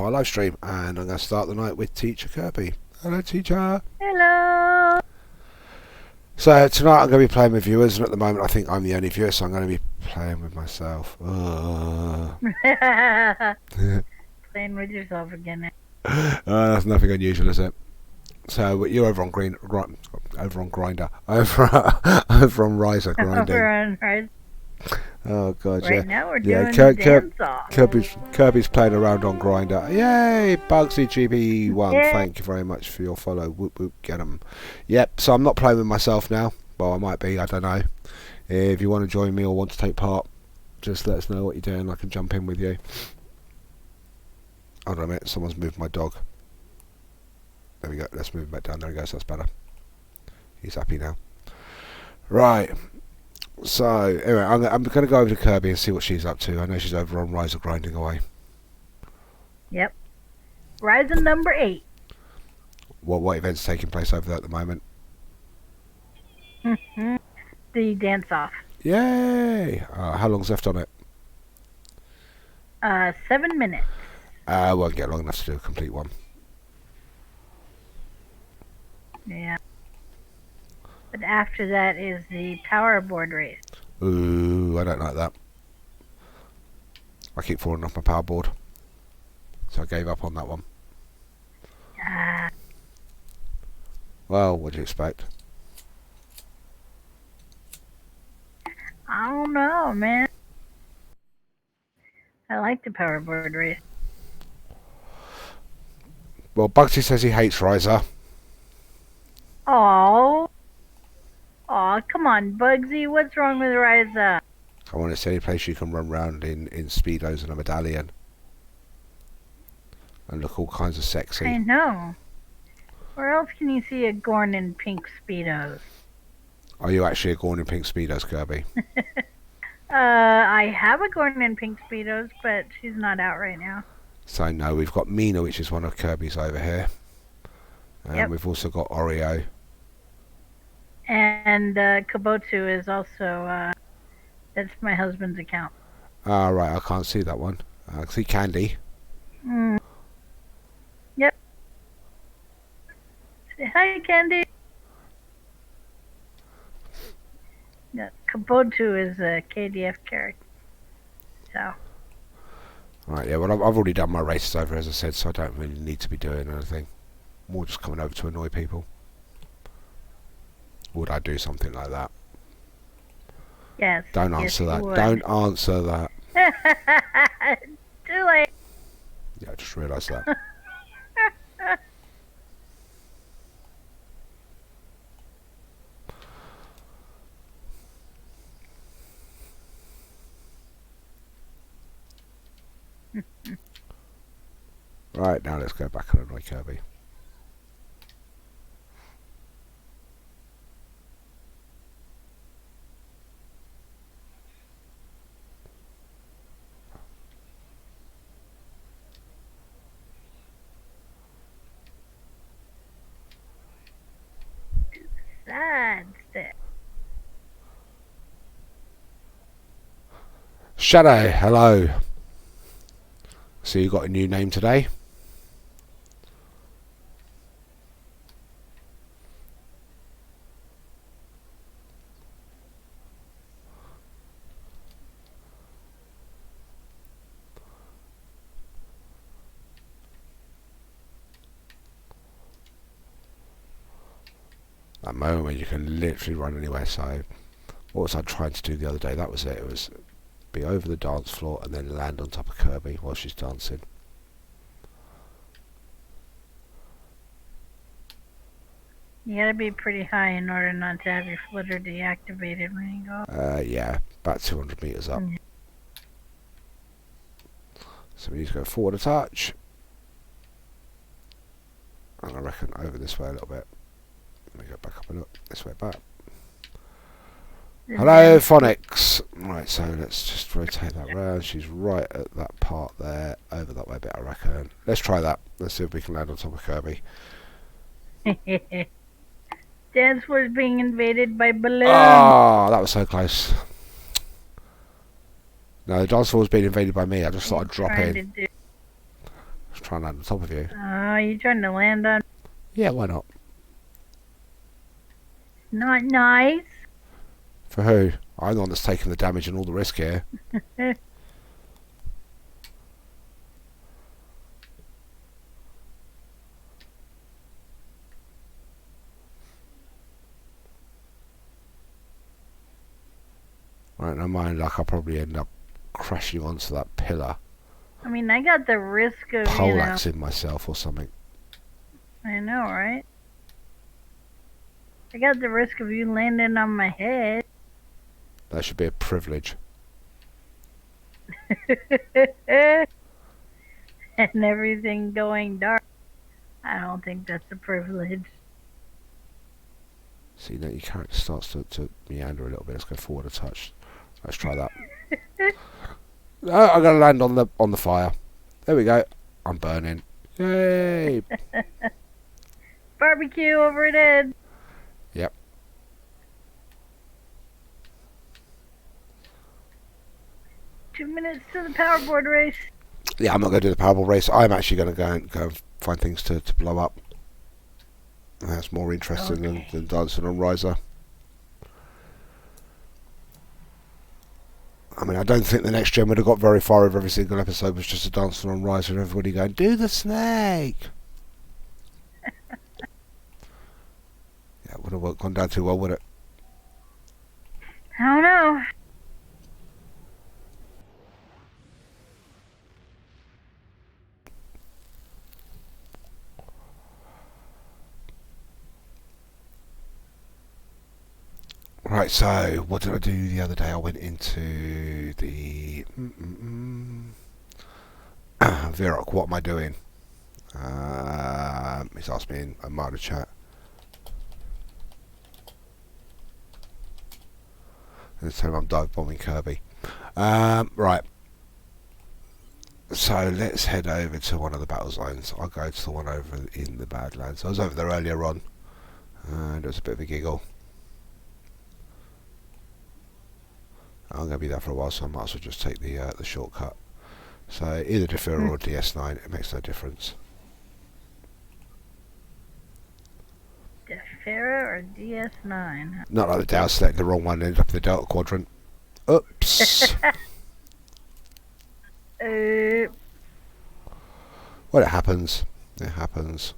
my live stream, and I'm going to start the night with Teacher Kirby. Hello, Teacher. Hello. So tonight I'm going to be playing with viewers, and at the moment I think I'm the only viewer, so I'm going to be playing with myself. Playing with yourself again. That's nothing unusual, is it? So you're over on Grinder, over on Riser grinding. Oh god, right yeah. Now we're doing dance off. Kirby's playing around on Grinder. Yay, Bugsy GB1. Yeah. Thank you very much for your follow. Whoop whoop, get 'em. Yep. So I'm not playing with myself now. Well, I might be. I don't know. If you want to join me or want to take part, just let us know what you're doing. I can jump in with you. Hold on a minute. Someone's moved my dog. There we go. Let's move him back down. There he goes. That's better. He's happy now. Right. So, anyway, I'm going to go over to Kirby and see what she's up to. I know she's over on Riser grinding away. Yep. Riser number 8. What event's taking place over there at the moment? The dance off. Yay! How long's left on it? 7 minutes. Won't get long enough to do a complete one. Yeah. But after that is the power board race. Ooh, I don't like that. I keep falling off my power board. So I gave up on that one. Well, what do you expect? I don't know, man. I like the power board race. Well, Bugsy says he hates Riser. Oh. Aw, come on, Bugsy. What's wrong with Riser? I want to see any place you can run around in Speedos and a medallion. And look all kinds of sexy. I know. Where else can you see a Gorn in pink Speedos? Are you actually a Gorn in pink Speedos, Kirby? I have a Gorn in pink Speedos, but she's not out right now. So no, we've got Mina, which is one of Kirby's over here. And Yep. we've also got Oreo. And Kabotu is also, that's my husband's account. Ah, right, I can't see that one. I can see Candy. Yep. Say hi, Candy. Yeah, Kabotu is a KDF character. So. Right, yeah, well, I've already done my races over, as I said, so I don't really need to be doing anything. More just coming over to annoy people. Would I do something like that? Yes. Don't yes, answer that. would. Don't answer that. Too late. Yeah, I just realised that. Right, now let's go back and annoy Kirby. Sad stick. Shadow, hello. So you got a new name today? That moment when you can literally run anywhere. So what was I trying to do the other day? That was it. It was be over the dance floor and then land on top of Kirby while she's dancing. You gotta be pretty high in order not to have your flitter deactivated when you go. Yeah, about 200 meters up. So we need to go forward a touch. And I reckon over this way a little bit. Let me go back up a look. This way back. Hello, Phonics. Right, so let's just rotate that round. She's right at that part there. Over that way a bit, I reckon. Let's try that. Let's see if we can land on top of Kirby. Dance was being invaded by balloons. Oh, that was so close. No, the dance floor was being invaded by me. I just thought I'd drop in. Just try and land on top of you. You trying to land on? Yeah, why not? Not nice. For who? I'm the one that's taking the damage and all the risk here. Right, never mind, like I'll probably end up crashing onto that pillar. I mean, I got the risk of, Poleaxing myself or something. I know, right? I got the risk of you landing on my head. That should be a privilege. And everything going dark. I don't think that's a privilege. See, now your character starts to meander a little bit. Let's go forward a touch. Let's try that. I'm going to land on the fire. There we go. I'm burning. Yay! Barbecue over it head. Yep. 2 minutes to the powerboard race. Yeah, I'm not going to do the powerball race. I'm actually going to go and find things to blow up. That's more interesting than dancing on Riser. I mean, I don't think the next gen would have got very far if every single episode was just a dancing on Riser and everybody going, do the snake! Yeah, it would have gone down too well, would it? I don't know. Right, so what did I do the other day? I went into the Virok. What am I doing? He's asked me in a Marder chat. Let's tell him I'm dive bombing Kirby. Right. So let's head over to one of the battle zones. I'll go to the one over in the Badlands. I was over there earlier on, and it was a bit of a giggle. I'm going to be there for a while, so I might as well just take the shortcut. So either Deferrer or DS9, it makes no difference. Deferrer or DS9? Not like the day I selected the wrong one and ended up in the Delta Quadrant. Oops. Well, it happens. It happens.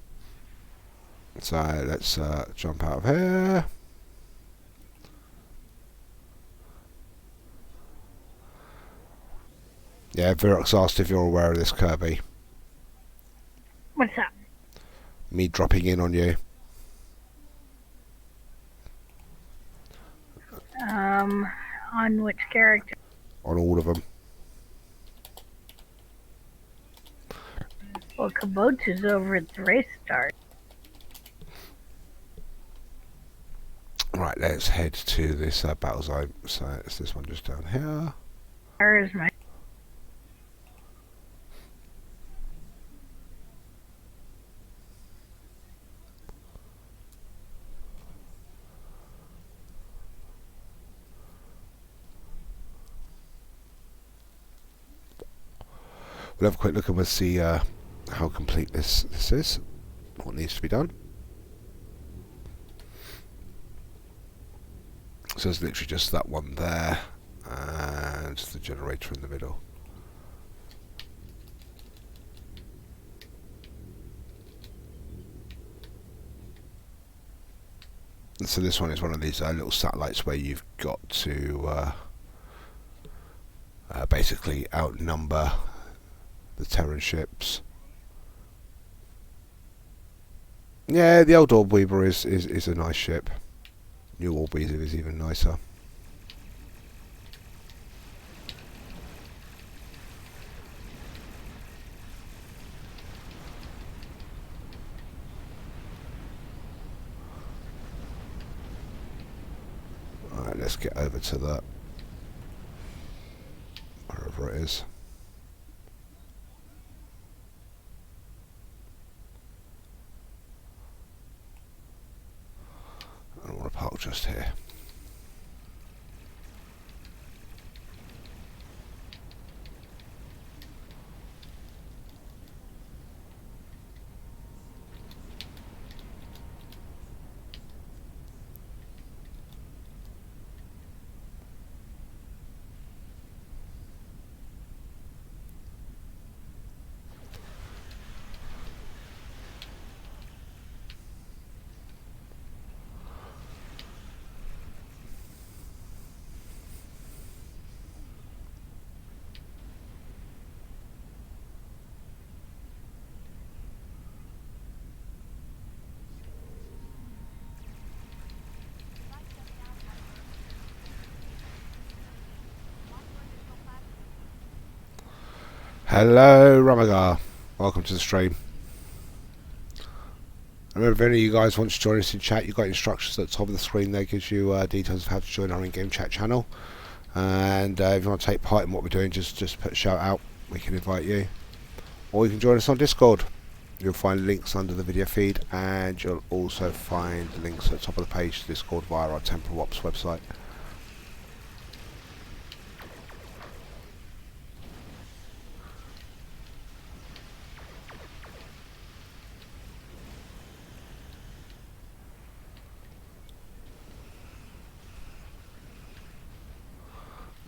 So let's jump out of here. Yeah, Virox asked if you're aware of this, Kirby. What's up? Me dropping in on you. On which character? On all of them. Well, Kabotu's over at the race start. Right, let's head to this battle zone. So it's this one just down here. Where is my... We'll have a quick look and we'll see how complete this is. What needs to be done. So it's literally just that one there and the generator in the middle. And so this one is one of these little satellites where you've got to basically outnumber the Terran ships. Yeah, the old Orb Weaver is a nice ship. New Orb Weaver is even nicer. Alright, let's get over to that. Wherever it is. I don't want to park just here. Hello, Ramagar. Welcome to the stream. Remember, if any of you guys want to join us in chat, you've got instructions at the top of the screen there, gives you details of how to join our in-game chat channel. And if you want to take part in what we're doing, just put a shout out. We can invite you. Or you can join us on Discord. You'll find links under the video feed, and you'll also find links at the top of the page to Discord via our Temporal Ops website.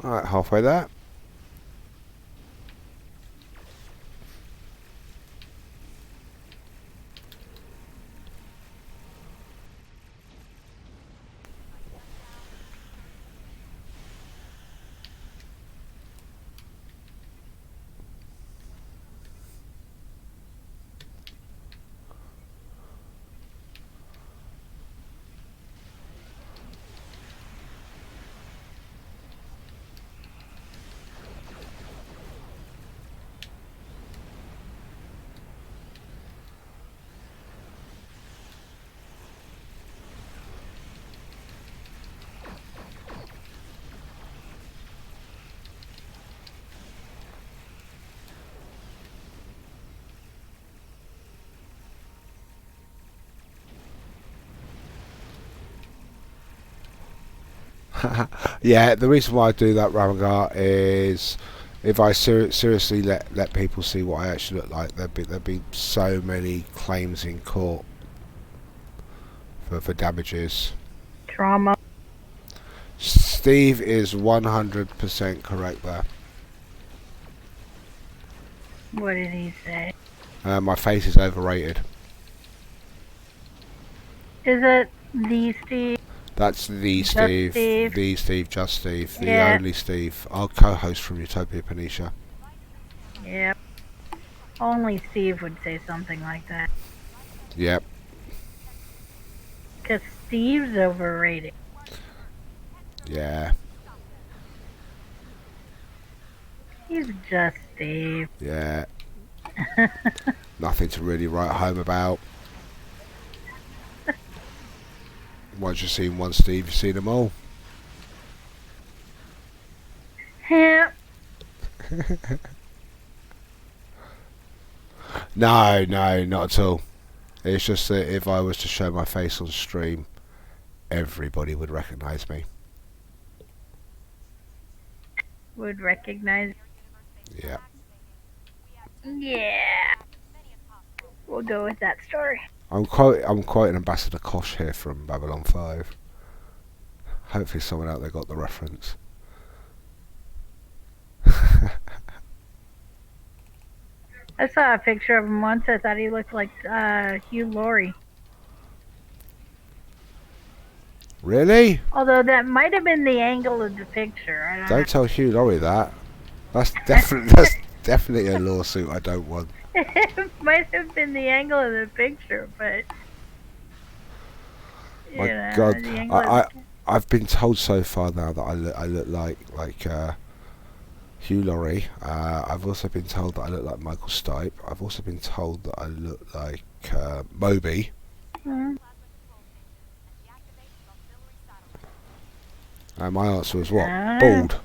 Alright, halfway there. Yeah, the reason why I do that, Ramagar, is if I seriously let people see what I actually look like, there'd be so many claims in court for damages. Trauma. Steve is 100% correct there. What did he say? My face is overrated. Is it the Steve? That's the Just Steve, Steve. the Steve, just Steve, the Yeah. only Steve, our co-host from Utopia Panisha. Yep. Only Steve would say something like that. Yep. Because Steve's overrated. Yeah. He's just Steve. Yeah. Nothing to really write home about. Once you've seen one Steve, you've seen them all. Yeah. No, not at all. It's just that if I was to show my face on stream, everybody would recognise me. Would recognize. Yeah. Yeah. We'll go with that story. I'm quite an Ambassador Kosh here from Babylon 5. Hopefully someone out there got the reference. I saw a picture of him once. I thought he looked like Hugh Laurie. Really? Although that might have been the angle of the picture. I don't know. Don't tell Hugh Laurie that. That's definitely a lawsuit I don't want. It might have been the angle of the picture, but My God, I've been told so far now that I look like Hugh Laurie. I've also been told that I look like Michael Stipe. I've also been told that I look like Moby. My answer was what? Bald.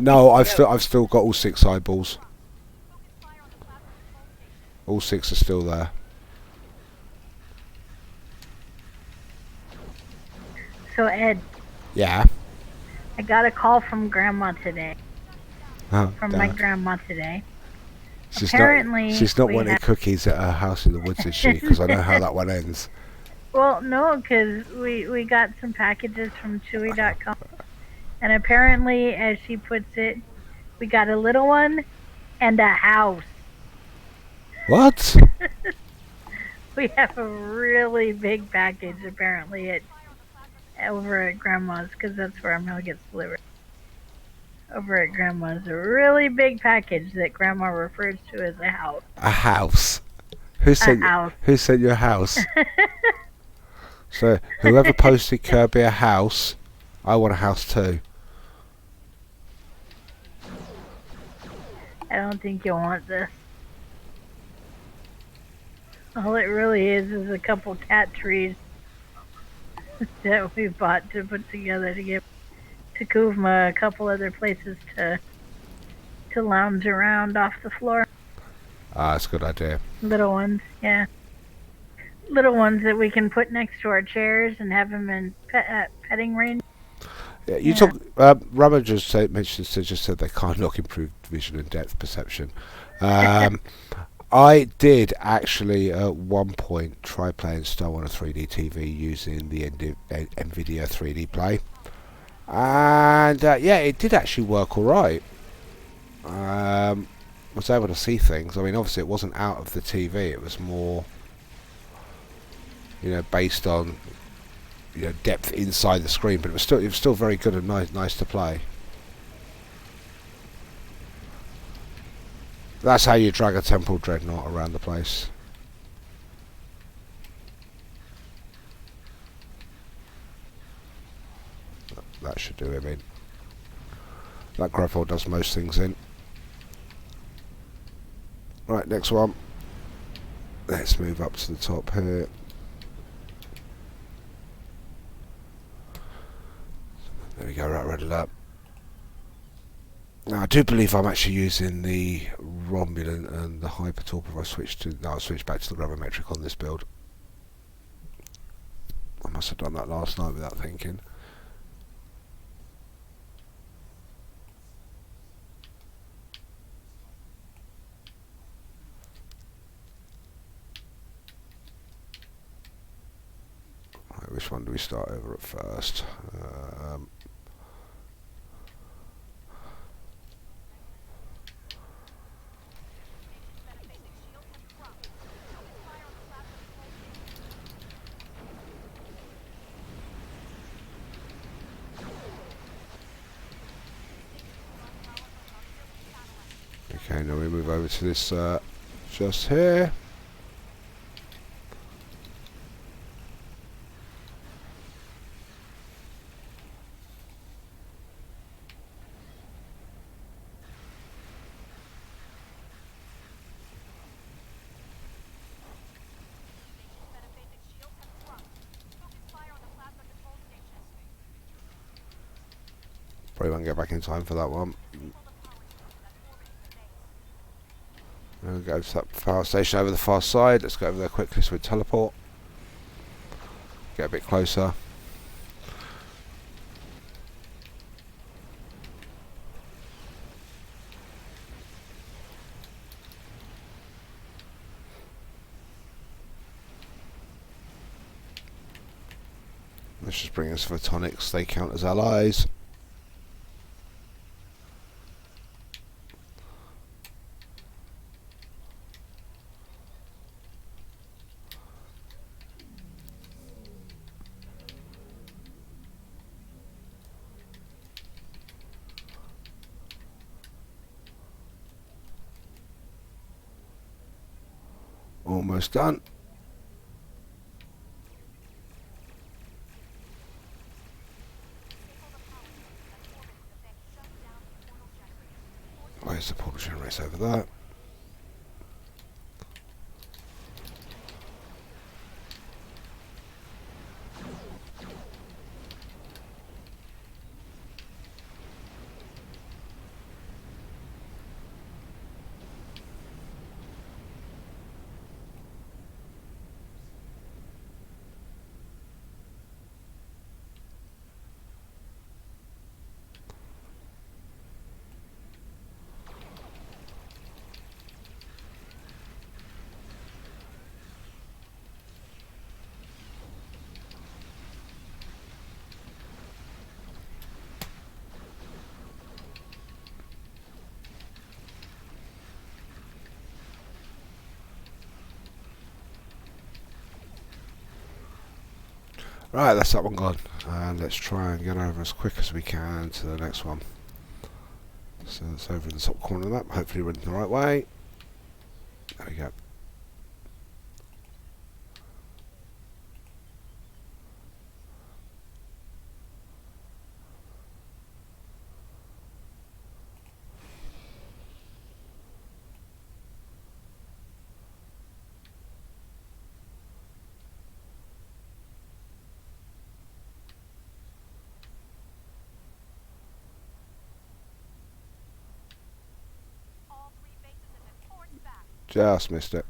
No, I've still got all 6 eyeballs. All 6 are still there. So Ed, Yeah. I got a call from Grandma today. Oh, From my grandma today. She's Apparently, not we wanting cookies at her house in the woods, is she? Because I know how that one ends. Well, no, because we got some packages from Chewy.com. And apparently, as she puts it, we got a little one and a house. What? We have a really big package, apparently, over at Grandma's, because that's where I'm going to get delivered. Over at Grandma's, a really big package that Grandma refers to as a house. A house? Who sent you a house? So, whoever posted Kirby a house, I want a house too. I don't think you'll want this. All it really is a couple cat trees that we bought to put together to give Takuma a couple other places to lounge around off the floor. Ah, that's a good idea. Little ones, yeah. Little ones that we can put next to our chairs and have them in petting range. Yeah, you Yeah. talk. Rama just said they can't look improved vision and depth perception. Um, I did actually at one point try playing Star on a 3D TV using the NVIDIA 3D Play, and yeah, it did actually work all right. Was able to see things. I mean, obviously, it wasn't out of the TV. It was more, based on depth inside the screen, but it was still very good and nice to play. That's how you drag a Temporal Dreadnought around the place. That should do him in. That Grapple does most things in. Right, next one. Let's move up to the top here. There we go, right, ready up. Now, I do believe I'm actually using the Romulan and the Hypertorp. I switched back to the gravimetric on this build. I must have done that last night without thinking. Right, which one do we start over at first? Okay, now we move over to this just here. Probably won't get back in time for that one. We'll go to that power station over the far side. Let's go over there quickly so we teleport. Get a bit closer. Let's just bring us photonics. They count as allies. Almost done. Where's the portal generator over there? Right, that's that one gone. And let's try and get over as quick as we can to the next one. So it's over in the top corner of the map. Hopefully we're in the right way. There we go. Just missed it.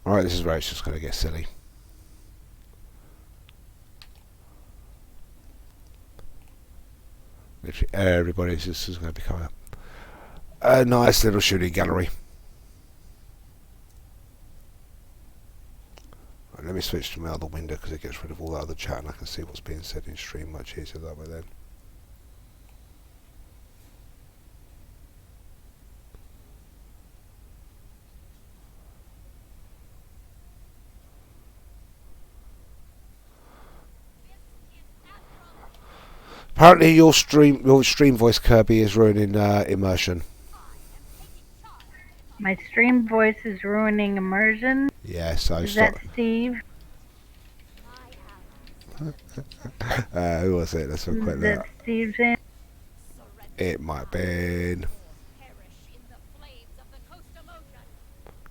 Alright, this is where it's just going to get silly. Literally everybody's just is going to become a nice little shooting gallery. Right, let me switch to my other window because it gets rid of all the other chat and I can see what's being said in stream much easier that way then. Apparently your stream voice, Kirby, is ruining immersion. My stream voice is ruining immersion. Yeah, so Is stop. that Steve? Who was it? Let's have a quick Is look. that Steve's in? It might have been.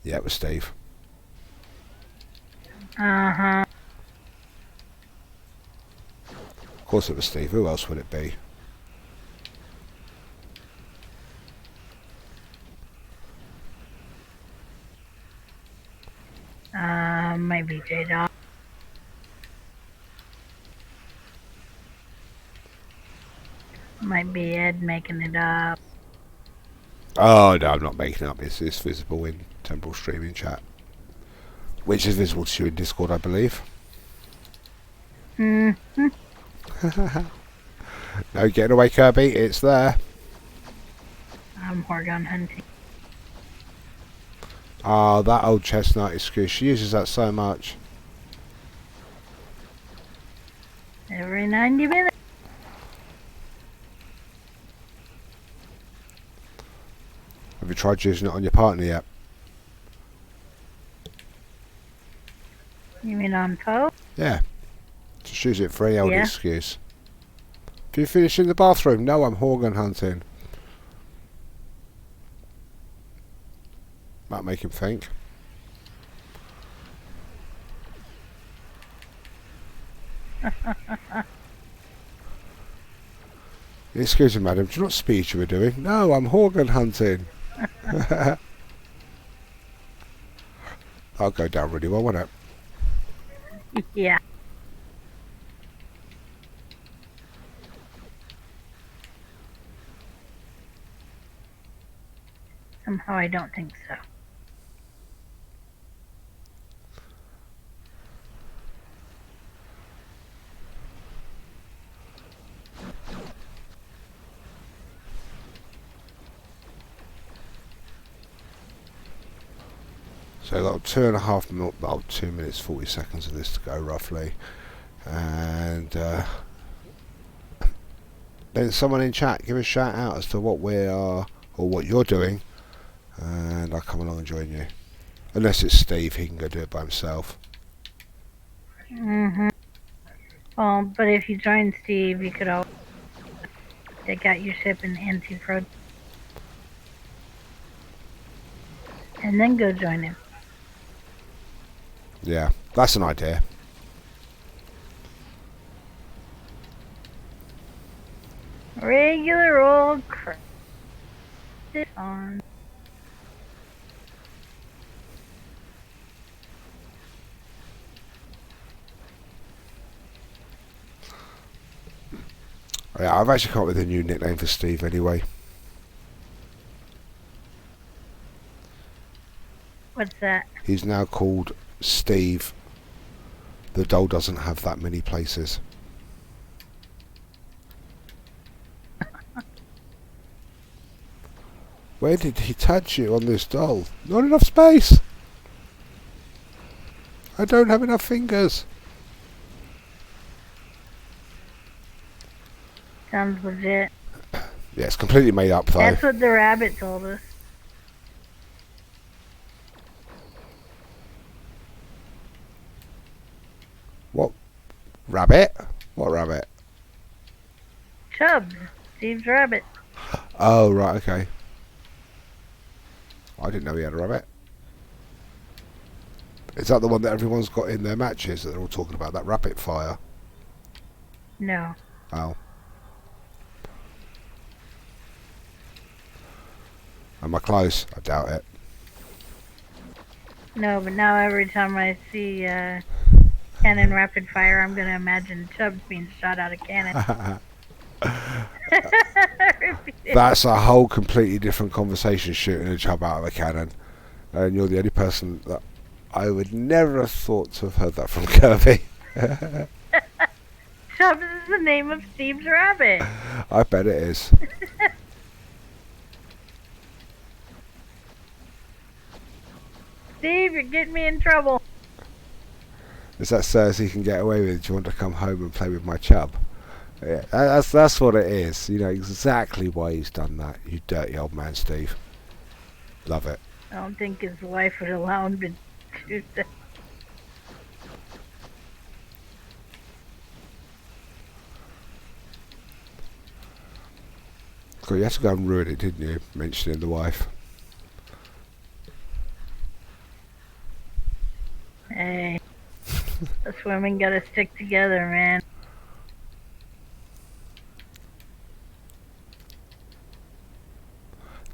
Yeah, it was Steve. Uh-huh. Of course it was Steve. Who else would it be? Might be J-Dog. Might be Ed making it up. Oh, no, I'm not making it up. It's visible in Temporal Streaming Chat. Which is visible to you in Discord, I believe. Mm-hmm. No getting away, Kirby. It's there. I'm Horgon hunting. Oh, that old chestnut excuse. She uses that so much. Every 90 minutes. Have you tried using it on your partner yet? You mean on Poe? Yeah. Just use it for any old Yeah. excuse. If you finish in the bathroom, no, I'm Horgan hunting. Might make him think. Excuse me, madam, do you know what speech you were doing? No, I'm Horgan hunting. I'll go down really well, won't it? Yeah. Somehow I don't think so. So I've got 2.5 minutes, well, 2 minutes 40 seconds of this to go roughly, and then someone in chat give a shout out as to what we are or what you're doing, and I'll come along and join you. Unless it's Steve, he can go do it by himself. Mm-hmm. Well, but if you join Steve, you could always take out your ship in anti-pro and then go join him. Yeah, that's an idea. Regular old crap. On. Yeah, I've actually come up with a new nickname for Steve anyway. What's that? He's now called Steve. The doll doesn't have that many places. Where did he touch you on this doll? Not enough space. I don't have enough fingers. Sounds legit. Yeah, it's completely made up though. That's what the rabbit told us. What? Rabbit? What rabbit? Chubbs, Steve's rabbit. Oh, right, okay. I didn't know he had a rabbit. Is that the one that everyone's got in their matches that they're all talking about? That rapid fire? No. Oh. Am I close? I doubt it. No, but now every time I see cannon rapid fire, I'm gonna imagine Chubbs being shot out of cannon. That's a whole completely different conversation, shooting a chub out of a cannon. And you're the only person that I would never have thought to have heard that from Kirby. Chubbs is the name of Steve's rabbit. I bet it is. Steve, you're getting me in trouble. Is that so as he can get away with it? Do you want to come home and play with my chub? Yeah, that's what it is. You know exactly why he's done that. You dirty old man, Steve. Love it. I don't think his wife would allow him to do that. God, you had to go and ruin it, didn't you? Mentioning the wife. Hey, us women gotta stick together, man.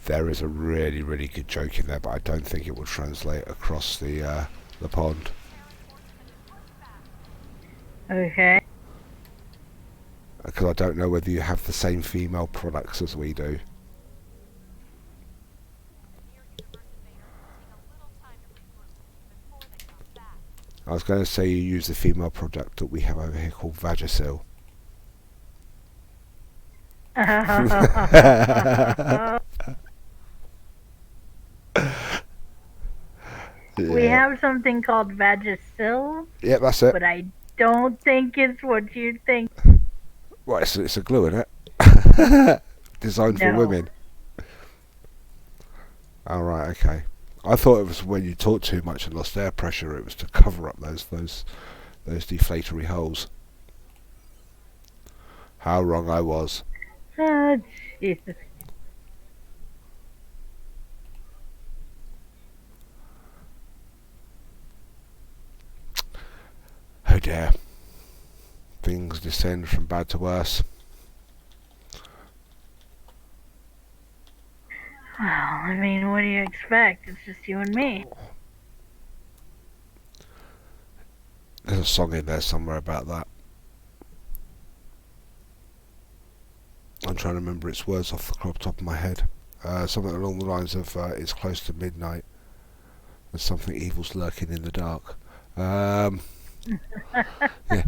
There is a really, really good joke in there, but I don't think it will translate across the pond. Okay. Because I don't know whether you have the same female products as we do. I was going to say you use the female product that we have over here called Vagisil. We have something called Vagisil. Yep, that's it. But I don't think it's what you think. Well, it's a glue, isn't it? Designed for women. Oh, right, okay. I thought it was when you talked too much and lost air pressure, it was to cover up those deflatory holes. How wrong I was. Oh, Jesus. Oh dear. Things descend from bad to worse. Well, I mean, what do you expect? It's just you and me. There's a song in there somewhere about that. I'm trying to remember its words off the top of my head. Something along the lines of it's close to midnight. There's something evil's lurking in the dark. Yeah,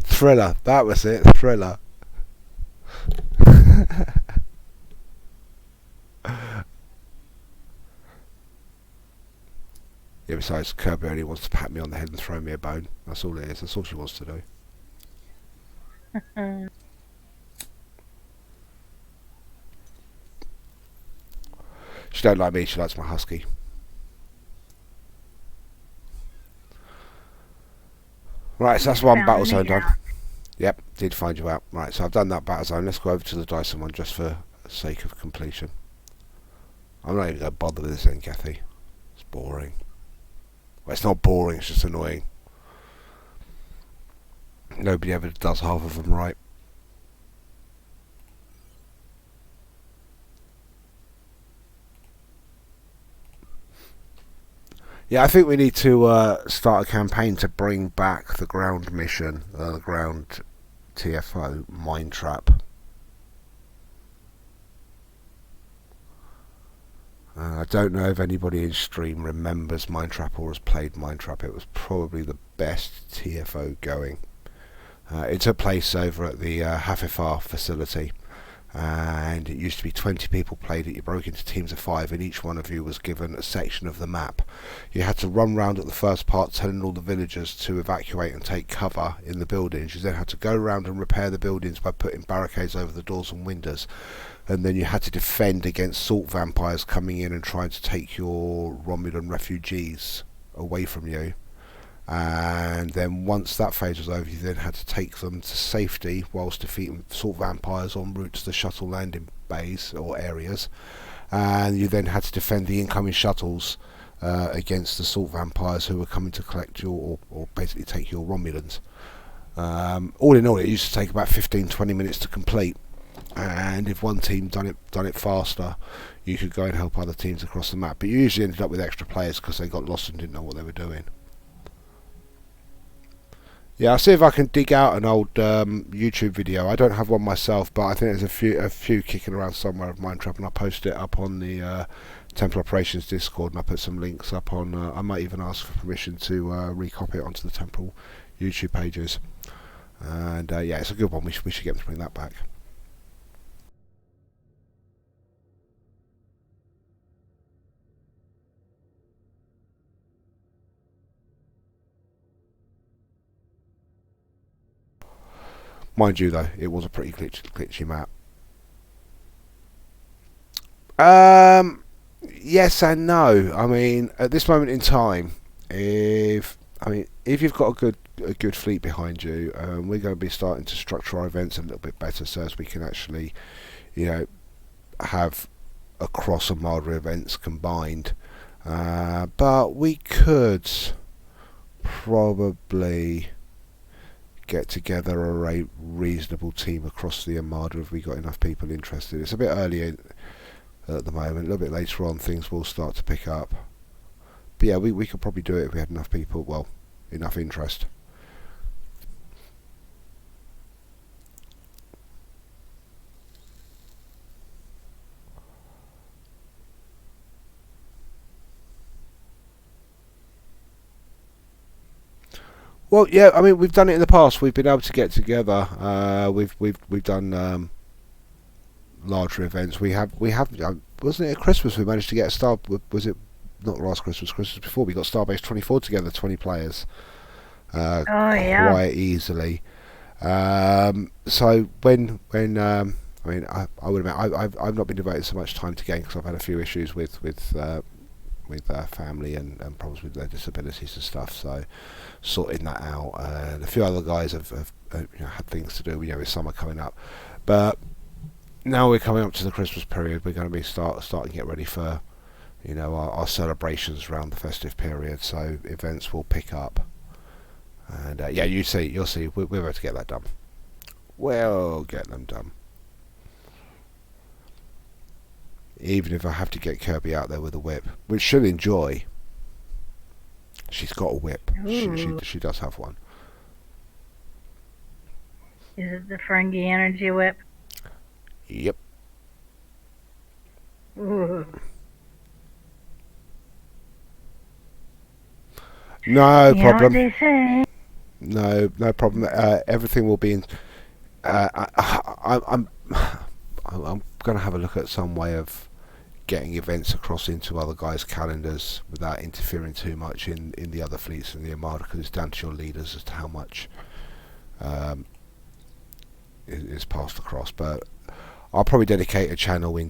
Thriller. That was it. Thriller. Yeah, besides, Kirby only wants to pat me on the head and throw me a bone. That's all it is. That's all she wants to do. She don't like me, she likes my husky. Right, so that's one battle zone done. Yep, did find you out. Right, so I've done that battle zone. Let's go over to the Dyson one just for sake of completion. I'm not even going to bother with this thing, Kathy. It's boring. Well, it's not boring, it's just annoying. Nobody ever does half of them right. Yeah, I think we need to start a campaign to bring back the ground mission, the ground TFO mine trap. I don't know if anybody in stream remembers Mindtrap or has played Mindtrap. It was probably the best TFO going. It took place over at the Hafifar facility, and it used to be 20 people played it. You broke into teams of 5, and each one of you was given a section of the map. You had to run round at the first part telling all the villagers to evacuate and take cover in the buildings. You then had to go around and repair the buildings by putting barricades over the doors and windows. And then you had to defend against salt vampires coming in and trying to take your Romulan refugees away from you. And then once that phase was over, you then had to take them to safety whilst defeating salt vampires en route to the shuttle landing bays or areas. And you then had to defend the incoming shuttles against the salt vampires who were coming to collect your, or basically take your Romulans. All in all, it used to take about 15-20 minutes to complete. And if one team done it faster, you could go and help other teams across the map. But you usually ended up with extra players because they got lost and didn't know what they were doing. Yeah, I'll see if I can dig out an old YouTube video. I don't have one myself, but I think there's a few kicking around somewhere of Mindtrap, and I'll post it up on the Temporal Operations Discord, and I'll put some links up on. I might even ask for permission to recopy it onto the Temporal YouTube pages. And yeah, it's a good one. We should get them to bring that back. Mind you, though, it was a pretty glitchy map. Yes and no. I mean, at this moment in time, if you've got a good fleet behind you, we're going to be starting to structure our events a little bit better, so as we can actually, have across Armada events combined. But we could probably get together a reasonable team across the Armada if we got enough people interested. It's a bit early at the moment. A little bit later on, things will start to pick up. But yeah, we could probably do it if we had enough people. Well, enough interest. Well, yeah, I mean, we've done it in the past. We've been able to get together. We've done larger events. We have. Wasn't it at Christmas we managed to get a star? Was it not last Christmas? Christmas before we got Starbase 24 together, 20 players, quite easily. So when I mean, I would admit I've not been devoting so much time to game because I've had a few issues with family and problems with their disabilities and stuff. So sorting that out, and a few other guys have had things to do. With summer coming up, but now we're coming up to the Christmas period. We're going to be starting to get ready for our celebrations around the festive period. So events will pick up, and yeah, you'll see. We're about to get that done. We'll get them done. Even if I have to get Kirby out there with a whip, which she'll enjoy. She's got a whip. She does have one. Is it the Ferengi Energy Whip? Yep. Ooh. No problem. Know what they say. No problem. Everything will be in. I'm going to have a look at some way of getting events across into other guys' calendars without interfering too much in the other fleets in the Armada, because it's down to your leaders as to how much is passed across. But I'll probably dedicate a channel in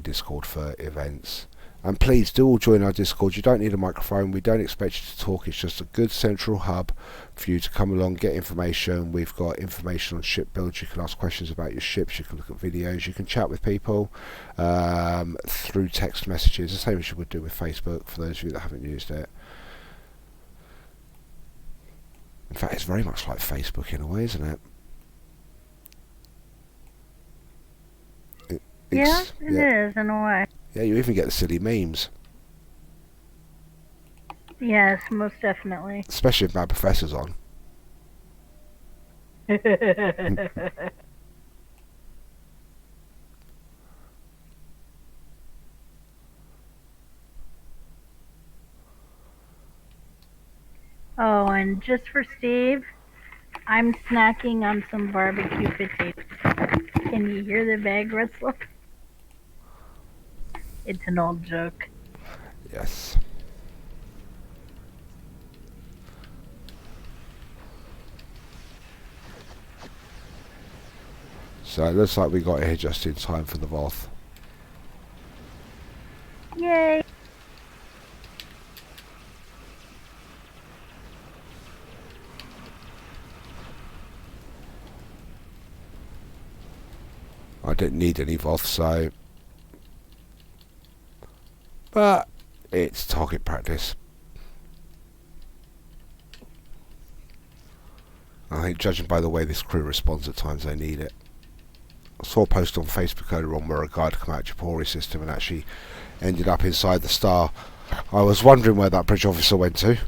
Discord for events. And please do all join our Discord. You don't need a microphone. We don't expect you to talk. It's just a good central hub for you to come along, get information. We've got information on ship builds. You can ask questions about your ships. You can look at videos. You can chat with people through text messages, the same as you would do with Facebook, for those of you that haven't used it. In fact, it's very much like Facebook in a way, isn't it? Yeah, it is in a way. Yeah, you even get the silly memes. Yes, most definitely. Especially if Mad Professor's on. Oh, and just for Steve, I'm snacking on some barbecue potatoes. Can you hear the bag rustle? It's an old joke. Yes. So it looks like we got here just in time for the Voth. Yay! I didn't need any VOF, so... But it's target practice. I think judging by the way this crew responds at times, they need it. I saw a post on Facebook earlier on where a guy had come out of Temporal system and actually ended up inside the star. I was wondering where that bridge officer went to.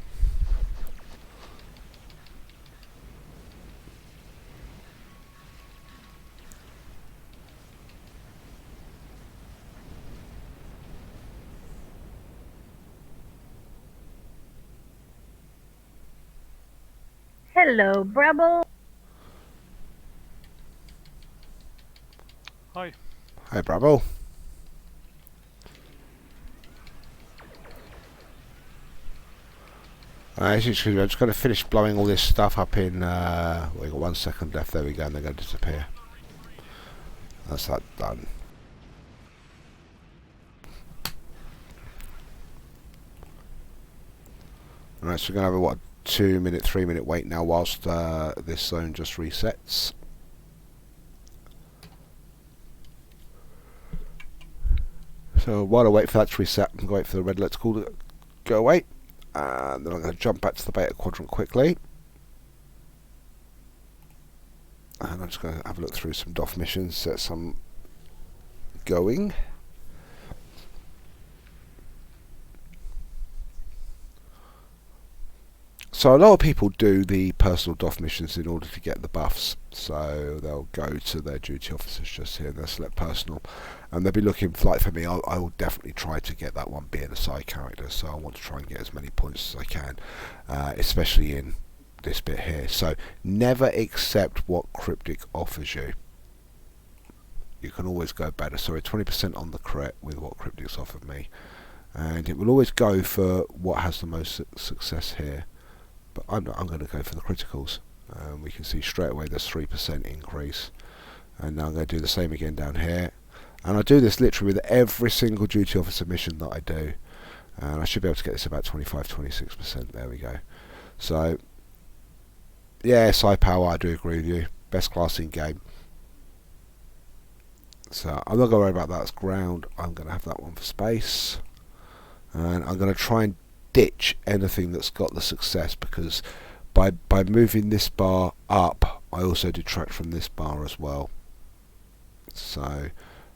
Hello, Brabble. Hi. Hey, Bravo. I'm just going to finish blowing all this stuff up in... we've got 1 second left. There we go, and they're going to disappear. That's that done. Alright, so we're going to have a, what, 2 minute, 3 minute wait now whilst this zone just resets. So while I wait for that to reset, I'm going to wait for the red alert to call to go away. And then I'm going to jump back to the beta quadrant quickly. And I'm just going to have a look through some DOF missions, set some going. So a lot of people do the personal DOF missions in order to get the buffs. So they'll go to their duty officers just here and they'll select personal. And they'll be looking, like for me, I will definitely try to get that one being a side character. So I want to try and get as many points as I can, especially in this bit here. So never accept what Cryptic offers you. You can always go better. Sorry, 20% on the crit with what Cryptic's offered me. And it will always go for what has the most success here. But I'm going to go for the criticals. We can see straight away there's 3% increase. And now I'm going to do the same again down here. And I do this literally with every single duty officer mission that I do. And I should be able to get this about 25-26%. There we go. So, yeah, Psi Power, I do agree with you. Best class in game. So I'm not going to worry about that as ground. I'm going to have that one for space. And I'm going to try and ditch anything that's got the success, because by moving this bar up I also detract from this bar as well. So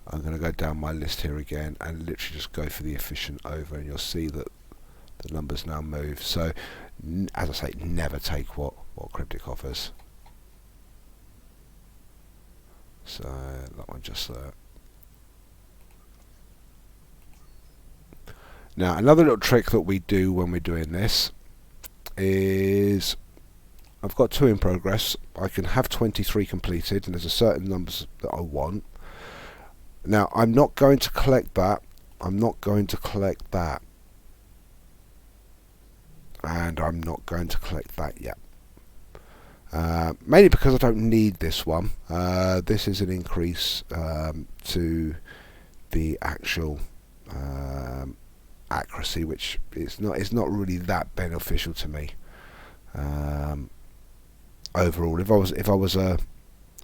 I'm going to go down my list here again and literally just go for the efficient over, and you'll see that the numbers now move. So as I say, never take what Cryptic offers. So that one just Now another little trick that we do when we're doing this is, I've got 2 in progress. I can have 23 completed, and there's a certain numbers that I want. Now I'm not going to collect that. I'm not going to collect that. And I'm not going to collect that yet. Mainly because I don't need this one. This is an increase to the actual accuracy, which is not really that beneficial to me overall. If I was a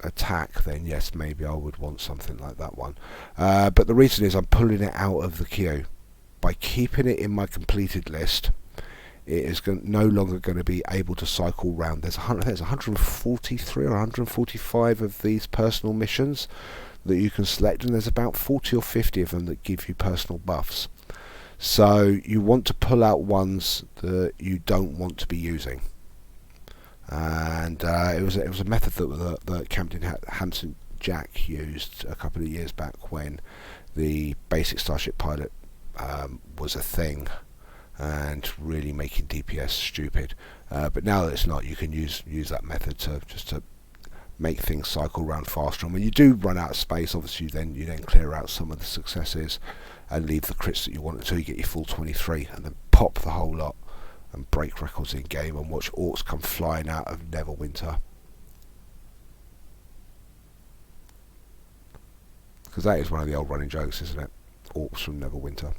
attack, then yes, maybe I would want something like that one. But the reason is I'm pulling it out of the queue. By keeping it in my completed list, it is no longer going to be able to cycle round. There's 143 or 145 of these personal missions that you can select, and there's about 40 or 50 of them that give you personal buffs. So you want to pull out ones that you don't want to be using. And it was a method that Captain Hanson Jack used a couple of years back when the basic Starship Pilot was a thing and really making DPS stupid. But now that it's not, you can use that method to make things cycle around faster. And when you do run out of space, obviously you then clear out some of the successes and leave the crits that you want until you get your full 23, and then pop the whole lot and break records in game and watch orcs come flying out of Neverwinter. Because that is one of the old running jokes, isn't it? Orcs from Neverwinter.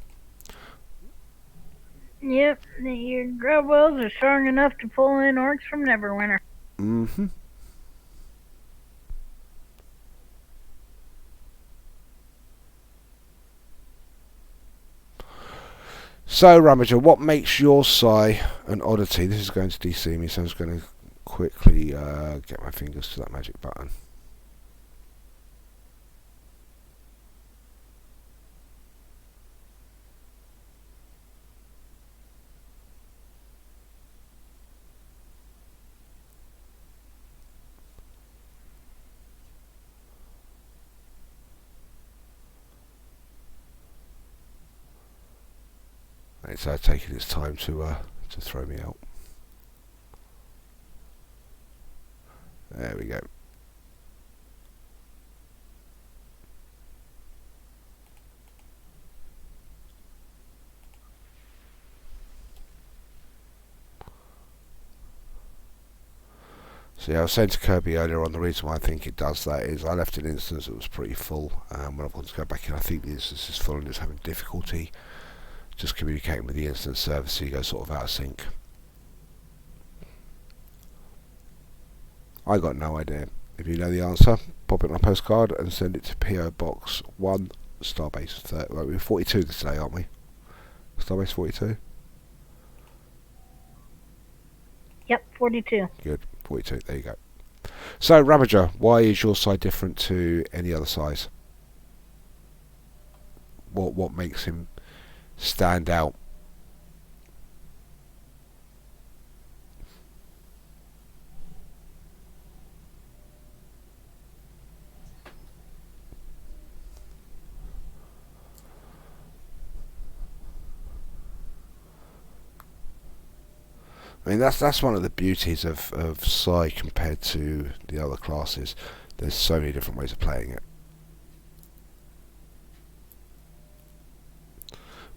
Yep, your grub wells are strong enough to pull in orcs from Neverwinter. Mm-hmm. So, Ramager, what makes your Psy an oddity? This is going to DC me, so I'm just going to quickly get my fingers to that magic button. It's taking its time to throw me out. There we go. So yeah, I was saying to Kirby earlier on, the reason why I think it does that is I left an instance that was pretty full. When I've gone to go back in, I think the instance is full and it's having difficulty just communicating with the instance service, so you go sort of out of sync. I got no idea. If you know the answer, pop it on a postcard and send it to PO Box 1, Starbase 30. Well, we're 42 today, aren't we? Starbase 42? Yep, 42. Good, 42, there you go. So, Ramager, why is your side different to any other size? What makes him stand out? I mean, that's one of the beauties of Psy compared to the other classes. There's so many different ways of playing it.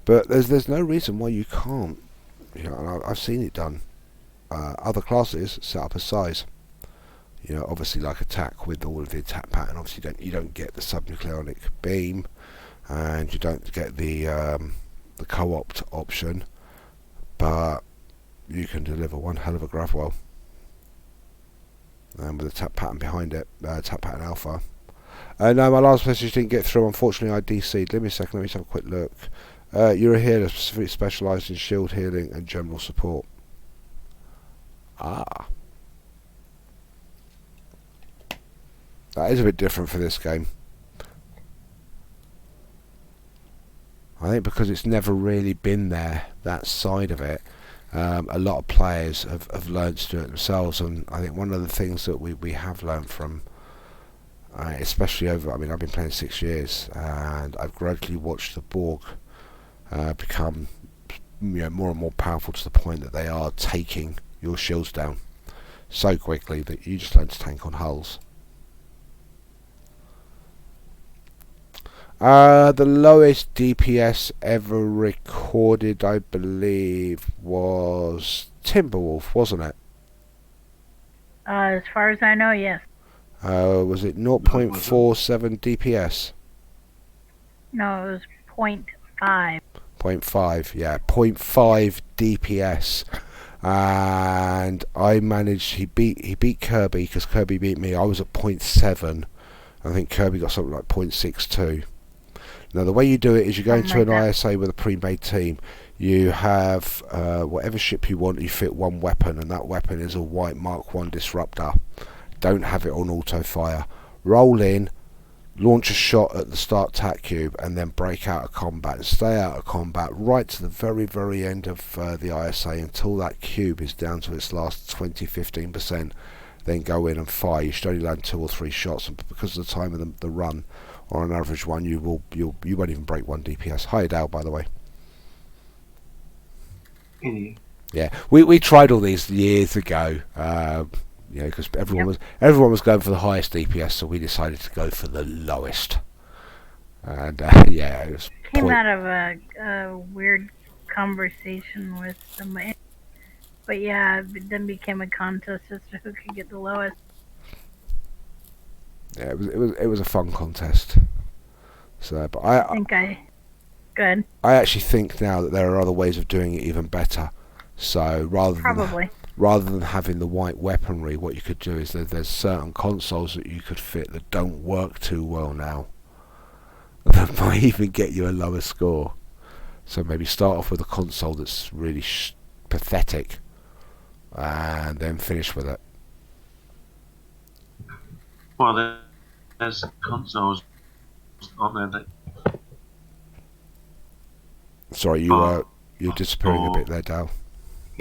But there's no reason why you can't. You know, and I've seen it done. Other classes set up a size. You know, obviously like attack with all of the attack pattern. Obviously, you don't get the subnucleonic beam, and you don't get the co-opt option, but you can deliver one hell of a graph well. And with the tap pattern behind it, tap pattern alpha. No, my last message didn't get through. Unfortunately, I DC'd. Give me a second. Let me just have a quick look. You're a healer specifically specialised in shield healing and general support. Ah. That is a bit different for this game. I think because it's never really been there, that side of it, a lot of players have learned to do it themselves, and I think one of the things that we have learned from, especially over, I mean, I've been playing 6 years, and I've gradually watched the Borg become, you know, more and more powerful to the point that they are taking your shields down so quickly that you just learn to tank on hulls. The lowest DPS ever recorded, I believe, was Timberwolf, wasn't it? As far as I know, yes. Was it 0.47 DPS? No, it was 0.5. 0.5, yeah, 0.5 DPS. And I managed. He beat Kirby because Kirby beat me. I was at 0.7. I think Kirby got something like 0.62. Now the way you do it is you go into an ISA with a pre-made team. You have whatever ship you want. You fit one weapon, and that weapon is a white Mark 1 disruptor. Don't have it on auto fire. Roll in, launch a shot at the start tac cube, and then break out of combat and stay out of combat right to the very end of the ISA until that cube is down to its last 20-15%. Then go in and fire. You should only land 2 or 3 shots, and because of the time of the run, or an average one, you won't even break 1 DPS. Hi, Dow, by the way. Yeah, we tried all these years ago, you know, because everyone was going for the highest DPS, so we decided to go for the lowest. And yeah, it was came out of a weird conversation with somebody. But yeah, it then became a contest as to who could get the lowest. Yeah, it was a fun contest. So, but good. I actually think now that there are other ways of doing it even better. So rather than having the white weaponry, what you could do is there's certain consoles that you could fit that don't work too well now. That might even get you a lower score. So maybe start off with a console that's really pathetic, and then finish with it. Well, there's consoles on there that Sorry, are you're disappearing a bit for there, Dal.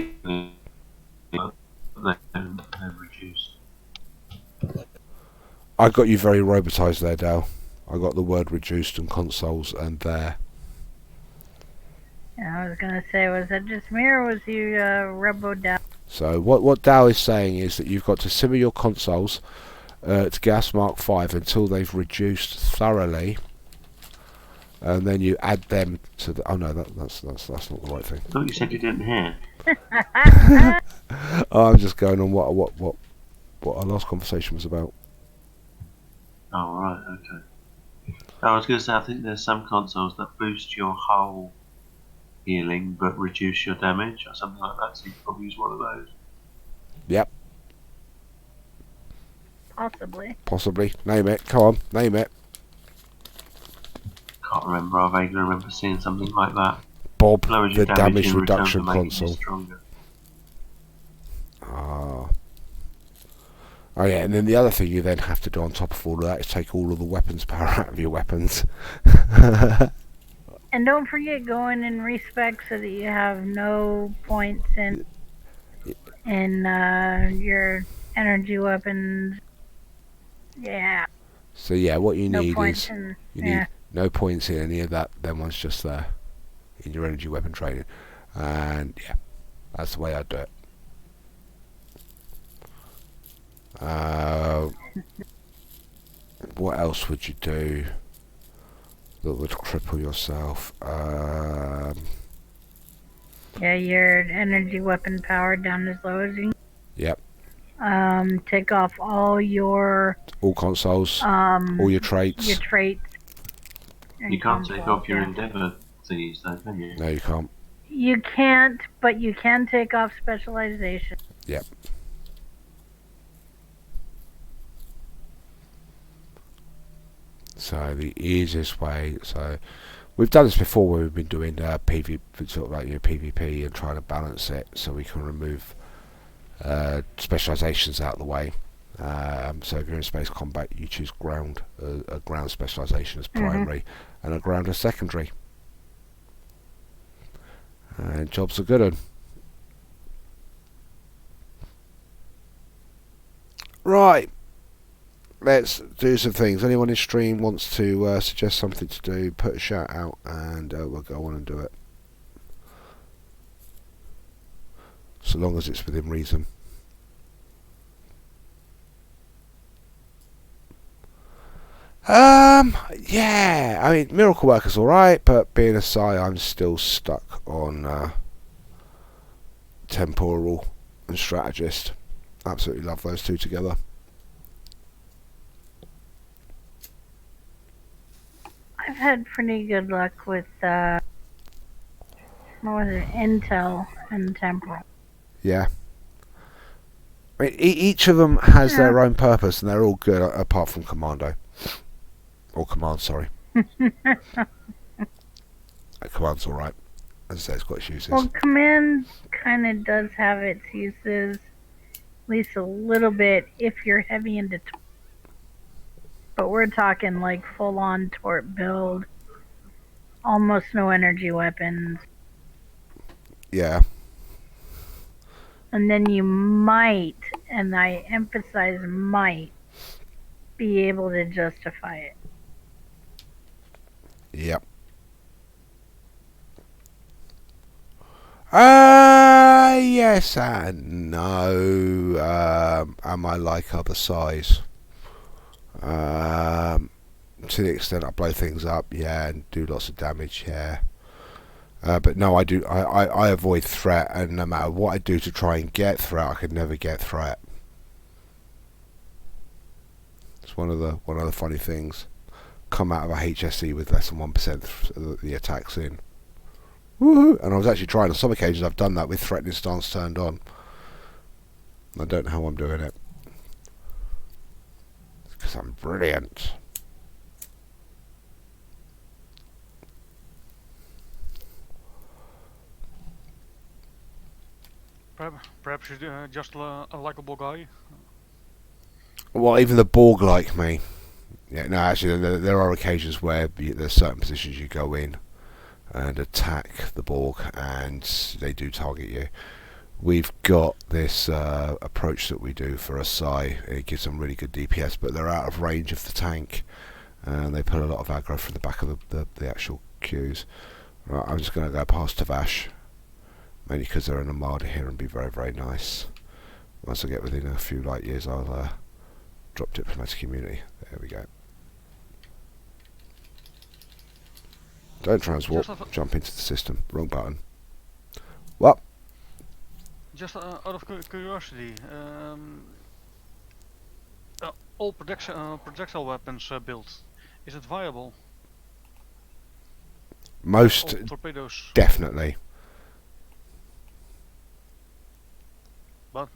then reduced. I got you very robotised there, Dal. I got the word reduced and consoles and there. Yeah, I was gonna say, was that just me or was you robo down? So what Dal is saying is that you've got to simmer your consoles to gas Mark 5 until they've reduced thoroughly, and then you add them to the... Oh no, that's not the right thing. I thought you said you didn't hear. Oh, I'm just going on what our last conversation was about. Oh, right, okay. I was going to say, I think there's some consoles that boost your whole healing but reduce your damage or something like that, so you can probably use one of those. Yep, Possibly. Name it. Come on, name it. Can't remember, I vaguely remember seeing something like that. Bob, Lowers the your damage damage in return reduction for making you console. stronger. Ah. Oh yeah, and then the other thing you then have to do on top of all of that is take all of the weapons power out of your weapons. And don't forget going in respec so that you have no points in your energy weapons. Yeah. So yeah, what you No need points is in. you Yeah. need no points in any of that. Then one's just there in your energy weapon training, and yeah, that's the way I do it. What else would you do that would cripple yourself? Yeah, your energy weapon power down as low as you Yep. can. Take off all your All consoles, all your traits. Your traits. You can't take off your endeavour thingies though, can you? No, you can't. You can't, but you can take off specialization. Yep. So the easiest way. So we've done this before, where we've been doing PvP, sort of like your PvP, and trying to balance it so we can remove specializations out of the way. So if you're in space combat, you choose ground, a ground specialization as primary, and a ground as secondary. And jobs are good one. Right, let's do some things. Anyone in stream wants to suggest something to do, put a shout out, and we'll go on and do it. So long as it's within reason. Yeah, I mean, Miracle Worker's alright, but being a Psi, I'm still stuck on Temporal and Strategist. Absolutely love those two together. I've had pretty good luck with what was it, Intel and Temporal. Yeah. I mean, each of them has their own purpose, and they're all good, apart from Commando. Or Command, sorry. Command's alright. As I say, it's got its uses. Well, Command kind of does have its uses, at least a little bit, if you're heavy into but we're talking like full-on tort build, almost no energy weapons. Yeah. And then you might, and I emphasize might, be able to justify it. Yep. Yes and no. Am I like other size? To the extent I blow things up, yeah, and do lots of damage, yeah. But no, I do. I avoid threat, and no matter what I do to try and get threat, I could never get threat. It's one of the funny things. Come out of a HSE with less than 1% of the attacks in. Woohoo! And I was actually trying. On some occasions, I've done that with threatening stance turned on. I don't know how I'm doing it. Because I'm brilliant. Perhaps you're just a likable guy. Well, even the Borg like me. Yeah, no, actually, there are occasions where there's certain positions you go in and attack the Borg, and they do target you. We've got this approach that we do for a Psi. It gives them really good DPS, but they're out of range of the tank, and they put a lot of aggro from the back of the actual queues. Right, I'm just going to go past Tavash, mainly because they're in Armada here, and be very, very nice. Once I get within a few light years, I'll drop diplomatic immunity. There we go. Don't transwarp. Jump into the system. Wrong button. What? Just out of curiosity, all projectile weapons built, is it viable? Most All torpedoes, definitely. but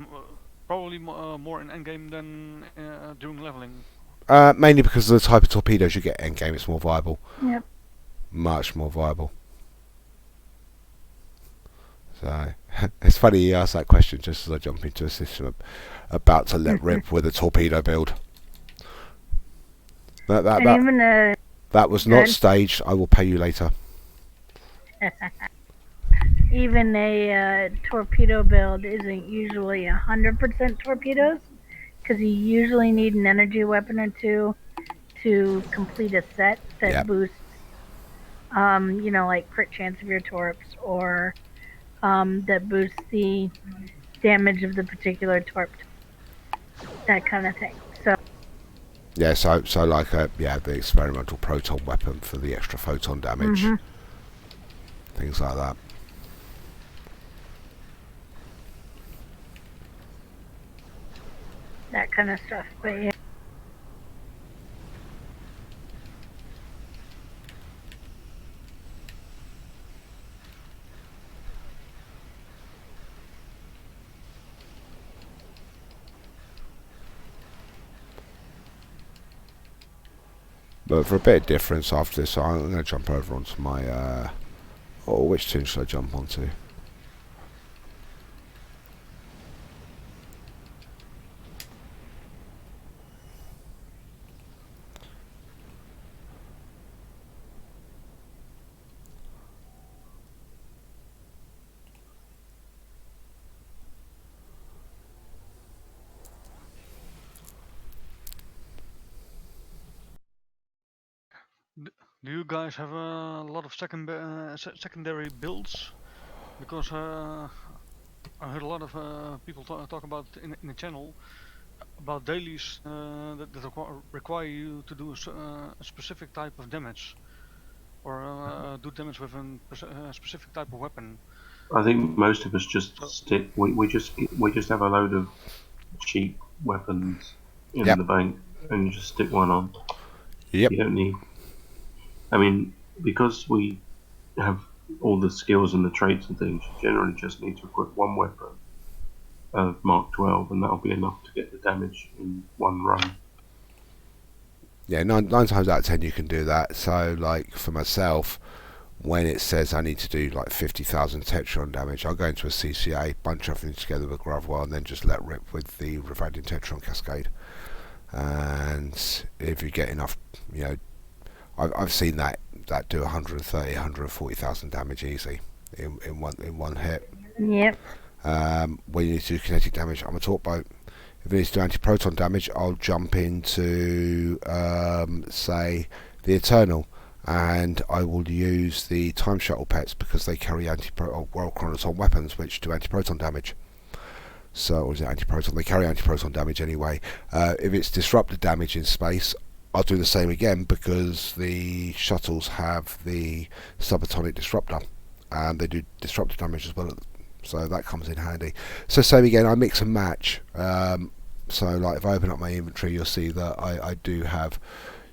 probably more in endgame than during leveling. Mainly because of the type of torpedoes you get endgame, it's more viable. Yep. Much more viable. So it's funny you ask that question just as I jump into a system about to let rip with a torpedo build. That was not staged. I will pay you later. Even a torpedo build isn't usually 100% torpedoes, because you usually need an energy weapon or two to complete a set that boosts, like crit chance of your torps, or that boosts the damage of the particular torp, that kind of thing. So yeah, so like the experimental proton weapon for the extra photon damage, things like that. That kind of stuff, but yeah. But for a bit of difference after this, I'm going to jump over onto my... which tune should I jump onto? Do you guys have a lot of secondary builds? Because I heard a lot of people talk about in the channel about dailies that require you to do a specific type of damage, or do damage with a specific type of weapon. I think most of us just stick. We just have a load of cheap weapons in the bank, and you just stick one on. Yep. You don't need. I mean, because we have all the skills and the traits and things, you generally just need to equip one weapon of Mark 12, and that'll be enough to get the damage in one run. Yeah, nine times out of 10 you can do that. So, like, for myself, when it says I need to do like 50,000 Tetron damage, I'll go into a CCA, bunch everything together with Gravwell, and then just let rip with the Revadian Tetron Cascade. And if you get enough, I've seen that do 130, 140,000 damage easy in one hit. Yep. When you need to do kinetic damage, I'm a torp boat. If it needs to do anti-proton damage, I'll jump into, say, the Eternal, and I will use the Time Shuttle pets because they carry World Chronoton weapons which do anti-proton damage. So, or is it anti-proton? They carry anti-proton damage anyway. If it's disruptor damage in space, I'll do the same again because the shuttles have the subatomic disruptor, and they do disruptor damage as well. So that comes in handy. So same again, I mix and match. So like if I open up my inventory, you'll see that I do have,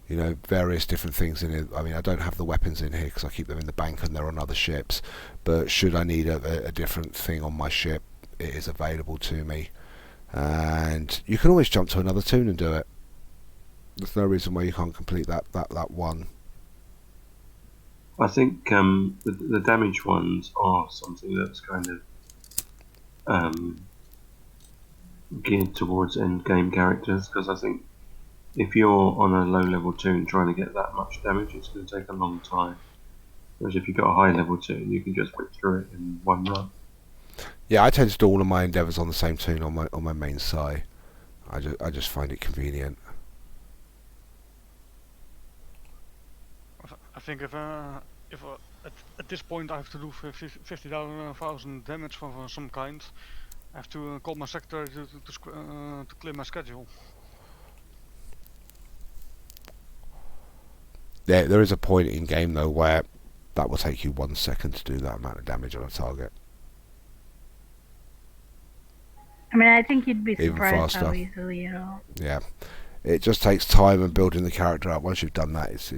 various different things in it. I mean, I don't have the weapons in here because I keep them in the bank and they're on other ships. But should I need a different thing on my ship, it is available to me. And you can always jump to another tune and do it. There's no reason why you can't complete that one. I think the damage ones are something that's kind of geared towards end game characters, because I think if you're on a low level toon trying to get that much damage, it's going to take a long time. Whereas if you've got a high level toon, you can just whip through it in one run. Yeah, I tend to do all of my endeavours on the same tune on my main side. I just find it convenient. I think if at this point I have to do 50,000 damage for some kind, I have to call my secretary to clear my schedule. Yeah, there is a point in game though where that will take you 1 second to do that amount of damage on a target. I mean, I think you'd be Even surprised how faster. easily it'll. Yeah, it just takes time and building the character up. Once you've done that, it's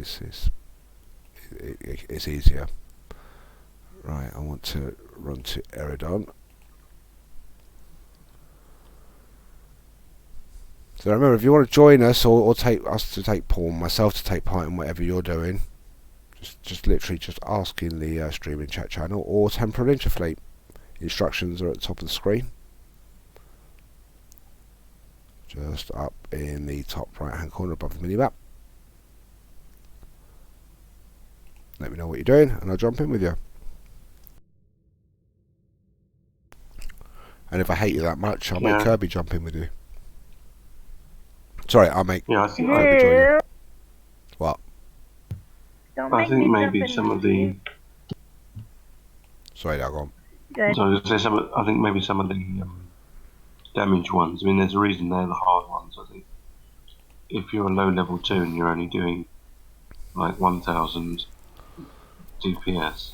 easier. Right, I want to run to Eridon. So remember, if you want to join us or take us to take part, myself to take part in whatever you're doing, just literally just ask in the streaming chat channel or Temporal Interfleet. Instructions are at the top of the screen. Just up in the top right hand corner above the minimap. Let me know what you're doing and I'll jump in with you. And if I hate you that much, I'll make Kirby jump in with you. Sorry, I'll make I think Kirby join you. What? Don't I make think me maybe jump in some of with the. you. Sorry, I'll go on. Good. So I was going to say I think maybe some of the damage ones. I mean, there's a reason they're the hard ones. I think if you're a low level toon, you're only doing like 1,000 DPS.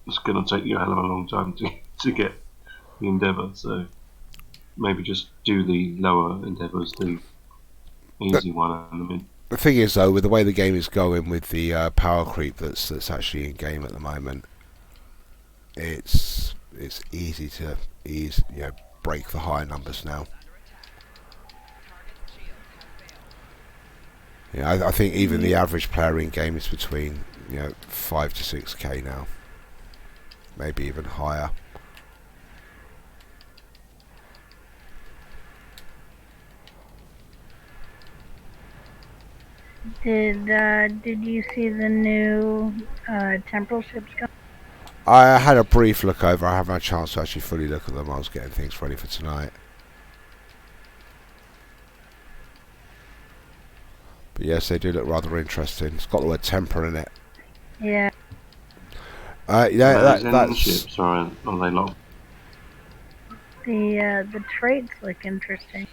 It's going to take you a hell of a long time to get the endeavour. So maybe just do the lower endeavours, the easy one, and the mid. The thing is, though, with the way the game is going, with the power creep that's actually in game at the moment, it's easy to break the higher numbers now. Yeah, I think even the average player in game is between 5 to 6k now, maybe even higher. Did you see the new temporal ships come? I had a brief look over. I haven't had a chance to actually fully look at them. I was getting things ready for tonight. But yes, they do look rather interesting. It's got the word temper in it. Yeah. That's ships, or are they locked? The traits look interesting.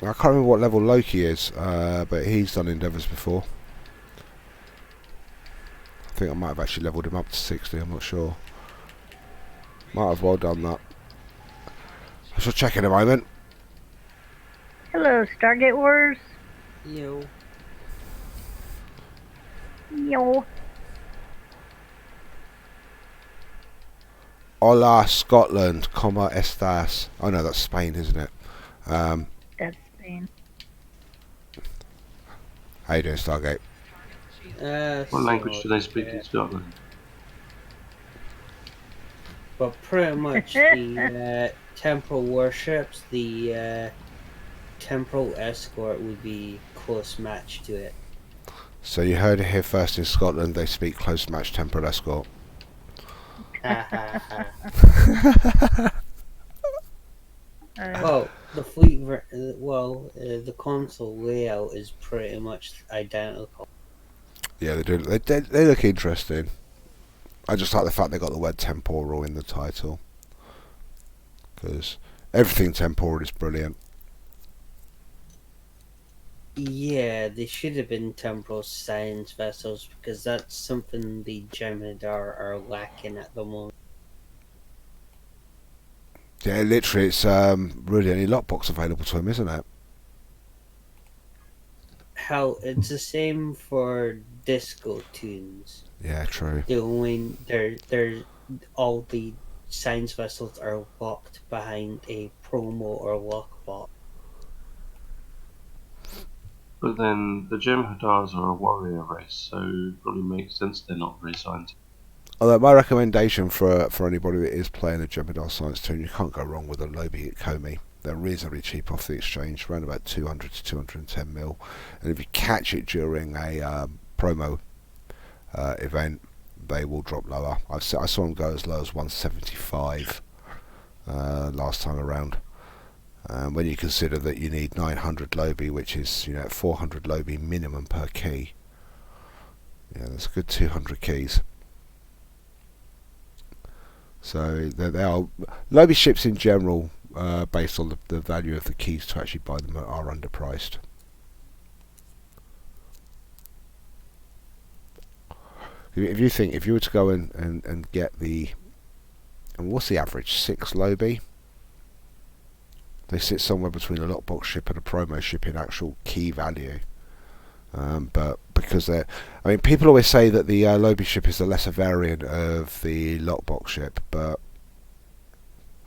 I can't remember what level Loki is, but he's done endeavours before. I think I might have actually levelled him up to 60, I'm not sure. Might have well done that. I shall check in a moment. Hello, Stargate Wars. Yo. Yo. Hola, Scotland, ¿Cómo estás? Oh no, that's Spain, isn't it? That's Spain. How you doing, Stargate? What language do they speak in Scotland? But pretty much the temporal warships, the temporal escort would be close match to it. So you heard it here first. In Scotland, they speak close match temporal escort. Well, the fleet, the console layout is pretty much identical. Yeah, they do. They look interesting. I just like the fact they got the word temporal in the title, because everything temporal is brilliant. Yeah, they should have been temporal science vessels because that's something the Jem'Hadar are lacking at the moment. Yeah, literally, it's really only lockbox available to him, isn't it? Hell, it's the same for disco tunes. Yeah, true. They're all the science vessels are locked behind a promo or lockbox. But then the Jem'Hadars are a warrior race, so it probably makes sense they're not very scientific. Although my recommendation for anybody that is playing a Jem'Hadar Science Tune, you can't go wrong with a Lobi Comey. They're reasonably cheap off the exchange, around about 200 to 210 mil. And if you catch it during a promo event, they will drop lower. I saw them go as low as 175 last time around. When you consider that you need 900 Lobi, which is 400 Lobi minimum per key, that's a good 200 keys. So they are Lobi ships in general, based on the value of the keys to actually buy them, are underpriced. If you were to go and get and what's the average, 6 Lobi? They sit somewhere between a lockbox ship and a promo ship in actual key value. But because people always say that the Lobi ship is the lesser variant of the lockbox ship, but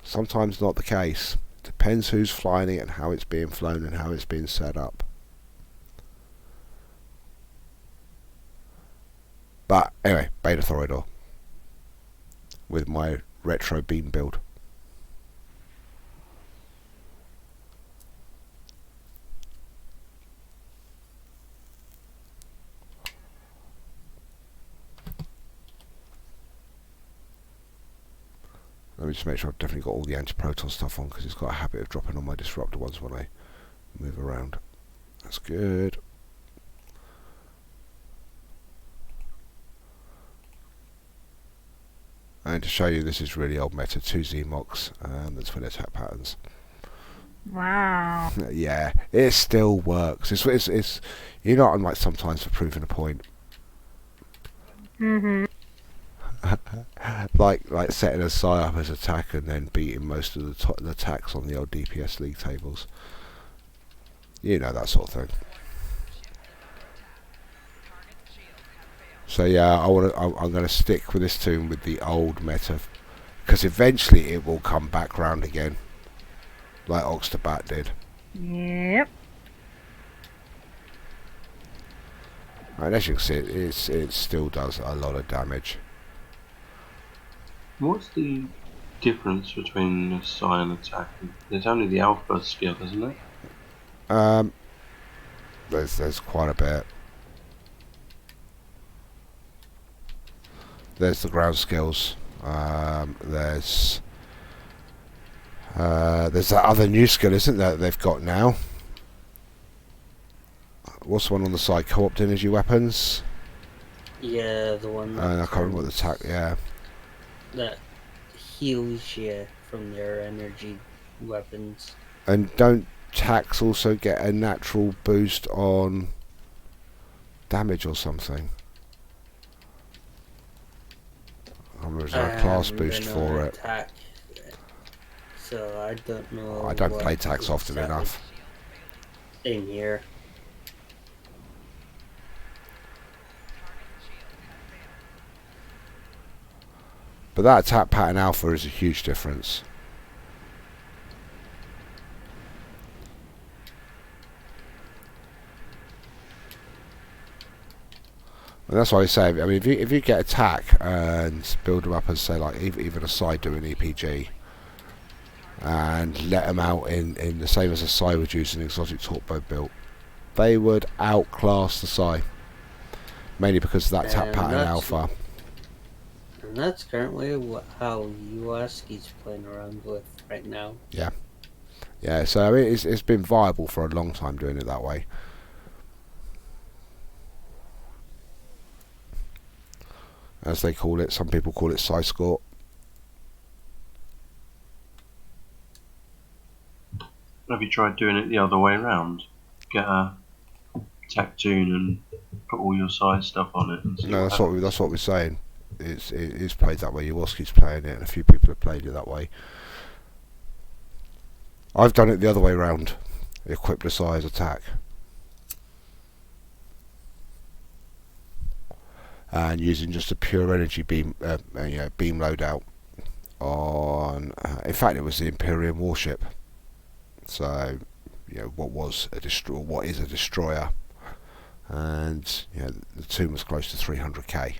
sometimes not the case. Depends who's flying it and how it's being flown and how it's being set up. But anyway, Beta Thoridor with my retro beam build. Let me just make sure I've definitely got all the anti-proton stuff on, because it's got a habit of dropping on my disruptor ones when I move around. That's good. And to show you, this is really old meta, 2 ZMOX, the twin attack patterns. Wow. Yeah, it still works. It's you're not unlike sometimes for proving a point. Mhm. like setting a psi up as attack and then beating most of the attacks on the old DPS league tables. That sort of thing. So yeah, I'm going to stick with this tune with the old meta, because eventually it will come back round again, like Oxterbat did. Yep. And as you can see, it still does a lot of damage. What's the difference between a psi and attack? There's only the alpha skill, isn't it? There's quite a bit. There's the ground skills. There's that other new skill, isn't there, that they've got now? What's the one on the side? Co-opt energy weapons? Yeah, the one I can't remember what the attack. Yeah. that heals you from their energy weapons. And don't tax also get a natural boost on damage or something? Is there a class boost for it? Attack, so I don't know. I don't play tax often enough. In here. But that attack pattern alpha is a huge difference. And that's why I say, if you get attack and build them up as, say, like even a Psi doing EPG, and let them out in the same as a Psi would use an exotic torpedo built, they would outclass the Psi. Mainly because of that attack pattern alpha. And that's currently how Uaski's playing around with right now. Yeah. Yeah, so it's been viable for a long time doing it that way. As they call it, some people call it Psi Score. Have you tried doing it the other way around? Get a attack tune and put all your side stuff on it. And see No, what that's what we're saying. It is played that way. Jaworski's playing it, and a few people have played it that way. I've done it the other way around. Equipped a size attack, and using just a pure energy beam, beam loadout on. In fact, it was the Imperium warship. So, what is a destroyer, and the tune was close to 300k.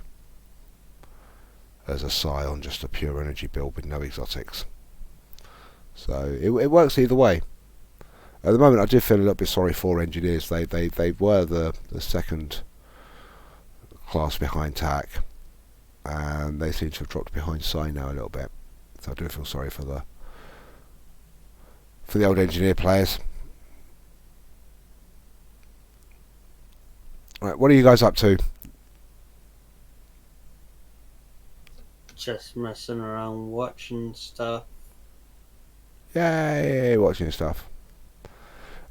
as a Scion, just a pure energy build with no exotics. So it works either way. At the moment, I do feel a little bit sorry for engineers. They were the second class behind TAC, and they seem to have dropped behind Psi now a little bit. So I do feel sorry for the old engineer players. Right, what are you guys up to? Just messing around, watching stuff. Yay, watching stuff.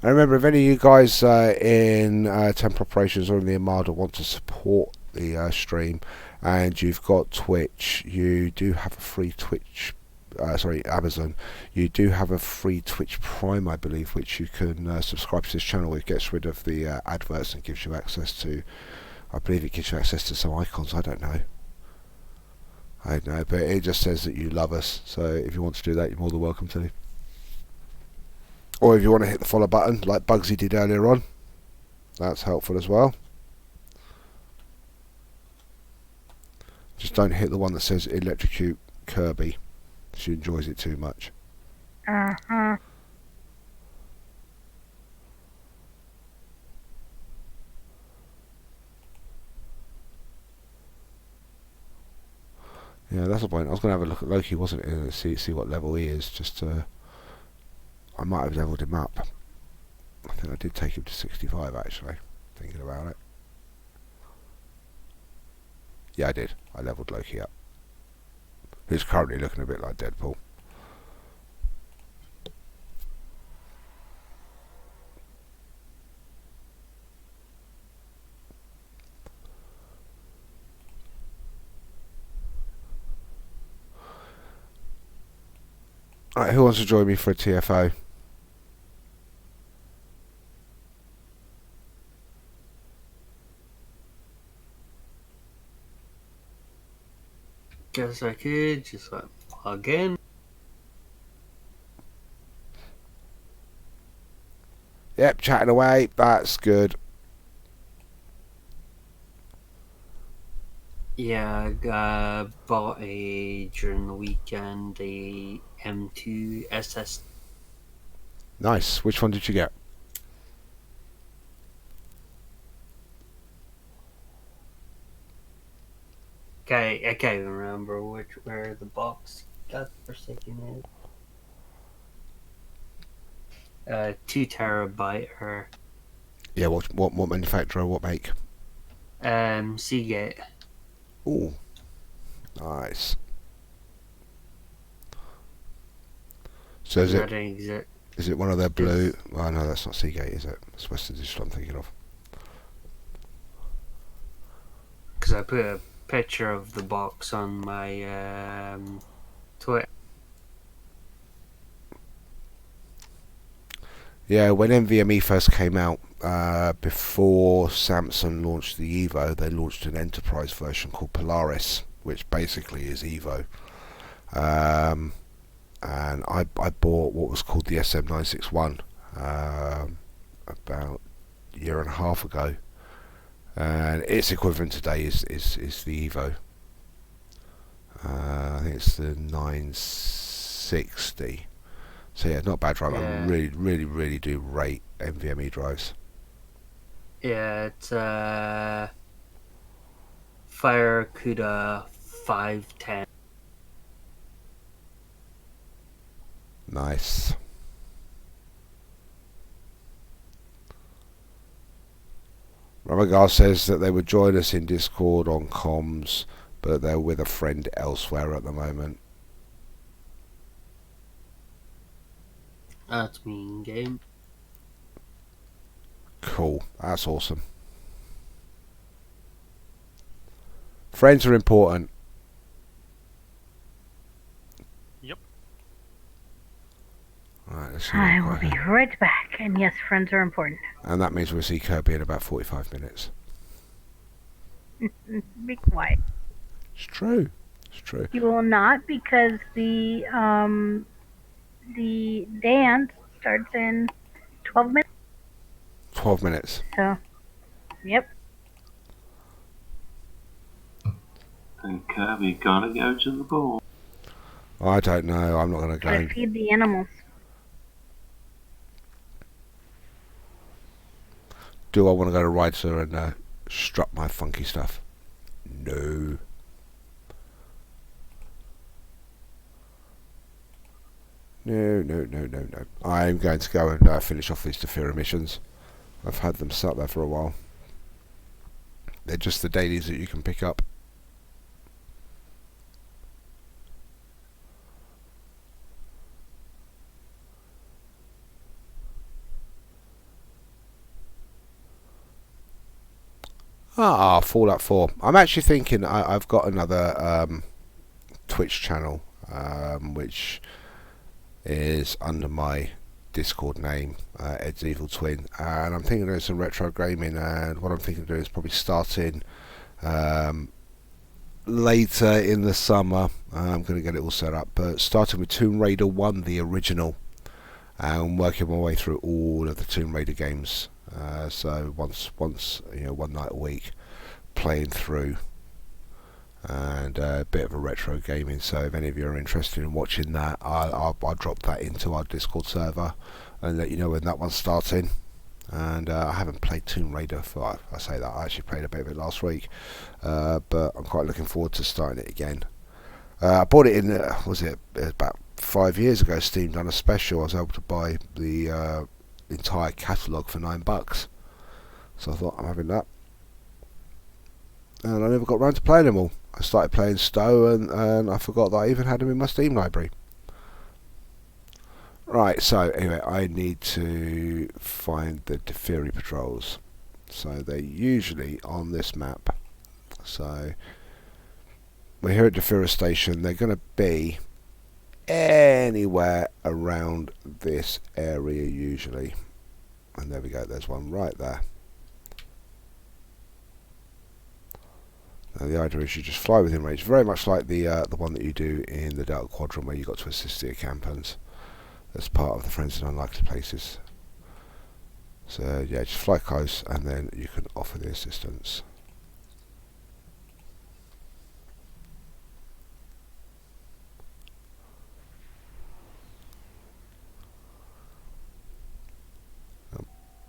And remember, if any of you guys in Temporal Operations or in the Armada want to support the stream, and you've got Twitch, you do have a free Twitch. Amazon. You do have a free Twitch Prime, I believe, which you can subscribe to this channel. It gets rid of the adverts and gives you access to. I believe it gives you access to some icons. I don't know, but it just says that you love us. So if you want to do that, you're more than welcome to. Or if you want to hit the follow button, like Bugsy did earlier on, that's helpful as well. Just don't hit the one that says electrocute Kirby. She enjoys it too much. Uh-huh. Yeah, that's the point. I was going to have a look at Loki, wasn't it? And see what level he is. Just I might have leveled him up. I think I did take him to 65 actually. Thinking about it. Yeah, I did. I leveled Loki up. He's currently looking a bit like Deadpool. Alright, who wants to join me for a TFO? Guess I could just plug in. Yep, chatting away. That's good. Yeah, I bought during the weekend a M2 SS. Nice. Which one did you get? I can't even remember where the box got for second is. 2 terabyte or Yeah, what manufacturer, what make? Seagate. Ooh, nice. So is it one of their blue? Well, no, that's not Seagate, is it? It's Western Digital I'm thinking of. Because I put a picture of the box on my Twitter. Yeah, when NVMe first came out, before Samsung launched the Evo, they launched an enterprise version called Polaris, which basically is Evo. And I bought what was called the SM961 about a year and a half ago, and its equivalent today is the Evo. I think it's the 960. So yeah, not bad drive. Yeah. I really do rate NVMe drives. Yeah, it's FireCuda 510. Nice. Ramagar says that they would join us in Discord on comms, but they're with a friend elsewhere at the moment. That's me in game. Cool. That's awesome. Friends are important. Yep. Right, let's see. I will be right back. And yes, friends are important. And that means we'll see Kirby in about 45 minutes. Be quiet. It's true. It's true. You will not, because the dance starts in 12 minutes. 12 minutes. So, yep. And Kirby, gotta go to the ball. I don't know. I'm not going to go. Gotta feed the animals. Do I want to go to Ryder and strut my funky stuff? No. No. I'm going to go and finish off these Defira missions. I've had them sat there for a while. They're just the dailies that you can pick up. Fallout 4. I'm actually thinking I've got another Twitch channel which is under my Discord name, Ed's Evil Twin, and I'm thinking of doing some retro gaming, and what I'm thinking of doing is probably starting later in the summer. I'm going to get it all set up, but starting with Tomb Raider 1, the original, and working my way through all of the Tomb Raider games. So once one night a week, playing through, and a bit of a retro gaming. So if any of you are interested in watching that, I'll drop that into our Discord server and let you know when that one's starting. And I haven't played Tomb Raider for, I say that, I actually played a bit of it last week, but I'm quite looking forward to starting it again. I bought it in, was it about 5 years ago, Steam done a special. I was able to buy the entire catalogue for $9. So I thought, I'm having that. And I never got round to playing them all. I started playing Stowe and I forgot that I even had them in my Steam library. Right, so anyway, I need to find the Defiri patrols. So they're usually on this map. So we're here at Defira Station. They're going to be anywhere around this area usually. And there we go, there's one right there. Now the idea is you just fly within range, very much like the one that you do in the Delta Quadrant, where you got to assist the campers as part of the Friends in Unlikely Places. So yeah, just fly close and then you can offer the assistance.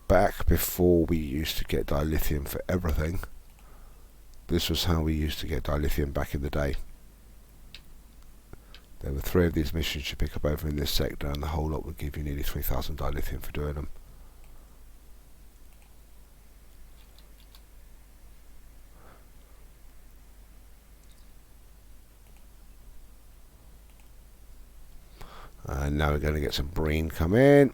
Back before we used to get dilithium for everything, this was how we used to get dilithium back in the day. There were 3 of these missions you pick up over in this sector, and the whole lot would give you nearly 3,000 dilithium for doing them. And now we're going to get some brine come in.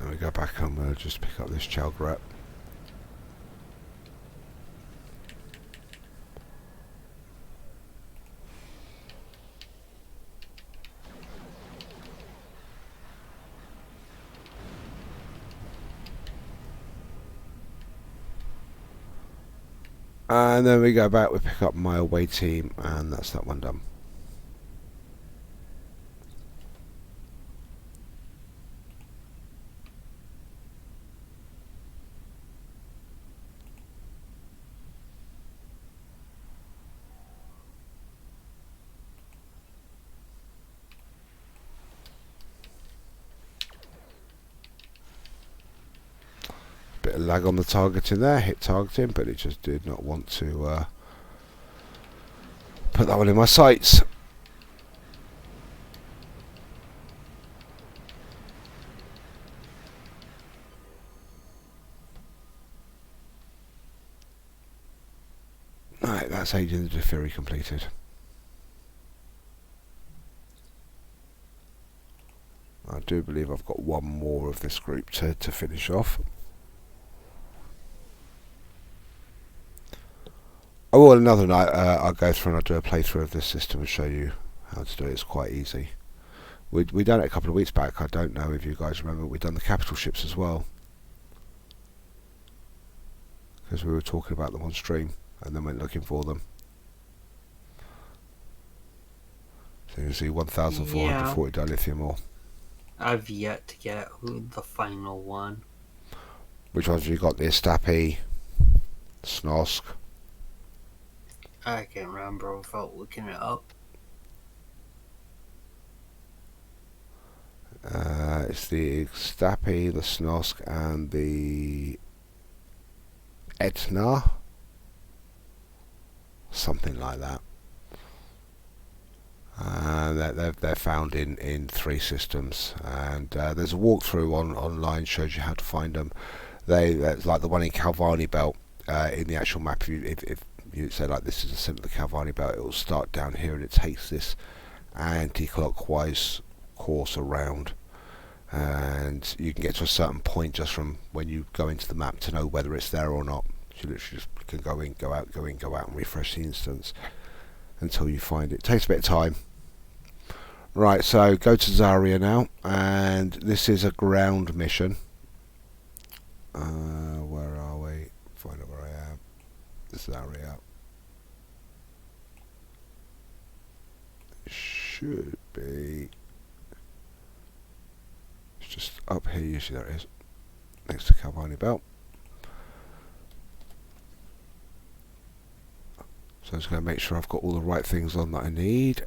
And we go back and we'll just pick up this Chalgrat. And then we go back, we pick up my away team, and that's that one done. Bit of lag on the targeting there, hit targeting, but it just did not want to put that one in my sights. Right, that's Agent the Defiri completed. I do believe I've got one more of this group to finish off. Oh, well, another night I'll go through and I'll do a playthrough of this system and show you how to do it. It's quite easy. We done it a couple of weeks back. I don't know if you guys remember. We done the capital ships as well. because we were talking about them on stream and then went looking for them. So you can see 1,440 dilithium ore. I've yet to get the final one. Which ones have you got? The Estapi, Snosk. I can't remember without looking it up. It's the Stapi, the Snosk, and the Etna. Something like that. They're found in 3 systems, and there's a walkthrough online shows you how to find them. That's like the one in Calvani Belt in the actual map. If you say like this is a symbol of the Calvani Belt, it will start down here and it takes this anti-clockwise course around, and you can get to a certain point just from when you go into the map to know whether it's there or not. You literally just can go in, go out, go in, go out, and refresh the instance until you find it. It takes a bit of time. Right, so go to Zarya now, and this is a ground mission. Where are we? Find out where I am. Zarya. Should be. It's just up here. Usually there it is, next to Calvani Belt. So I'm just going to make sure I've got all the right things on that I need.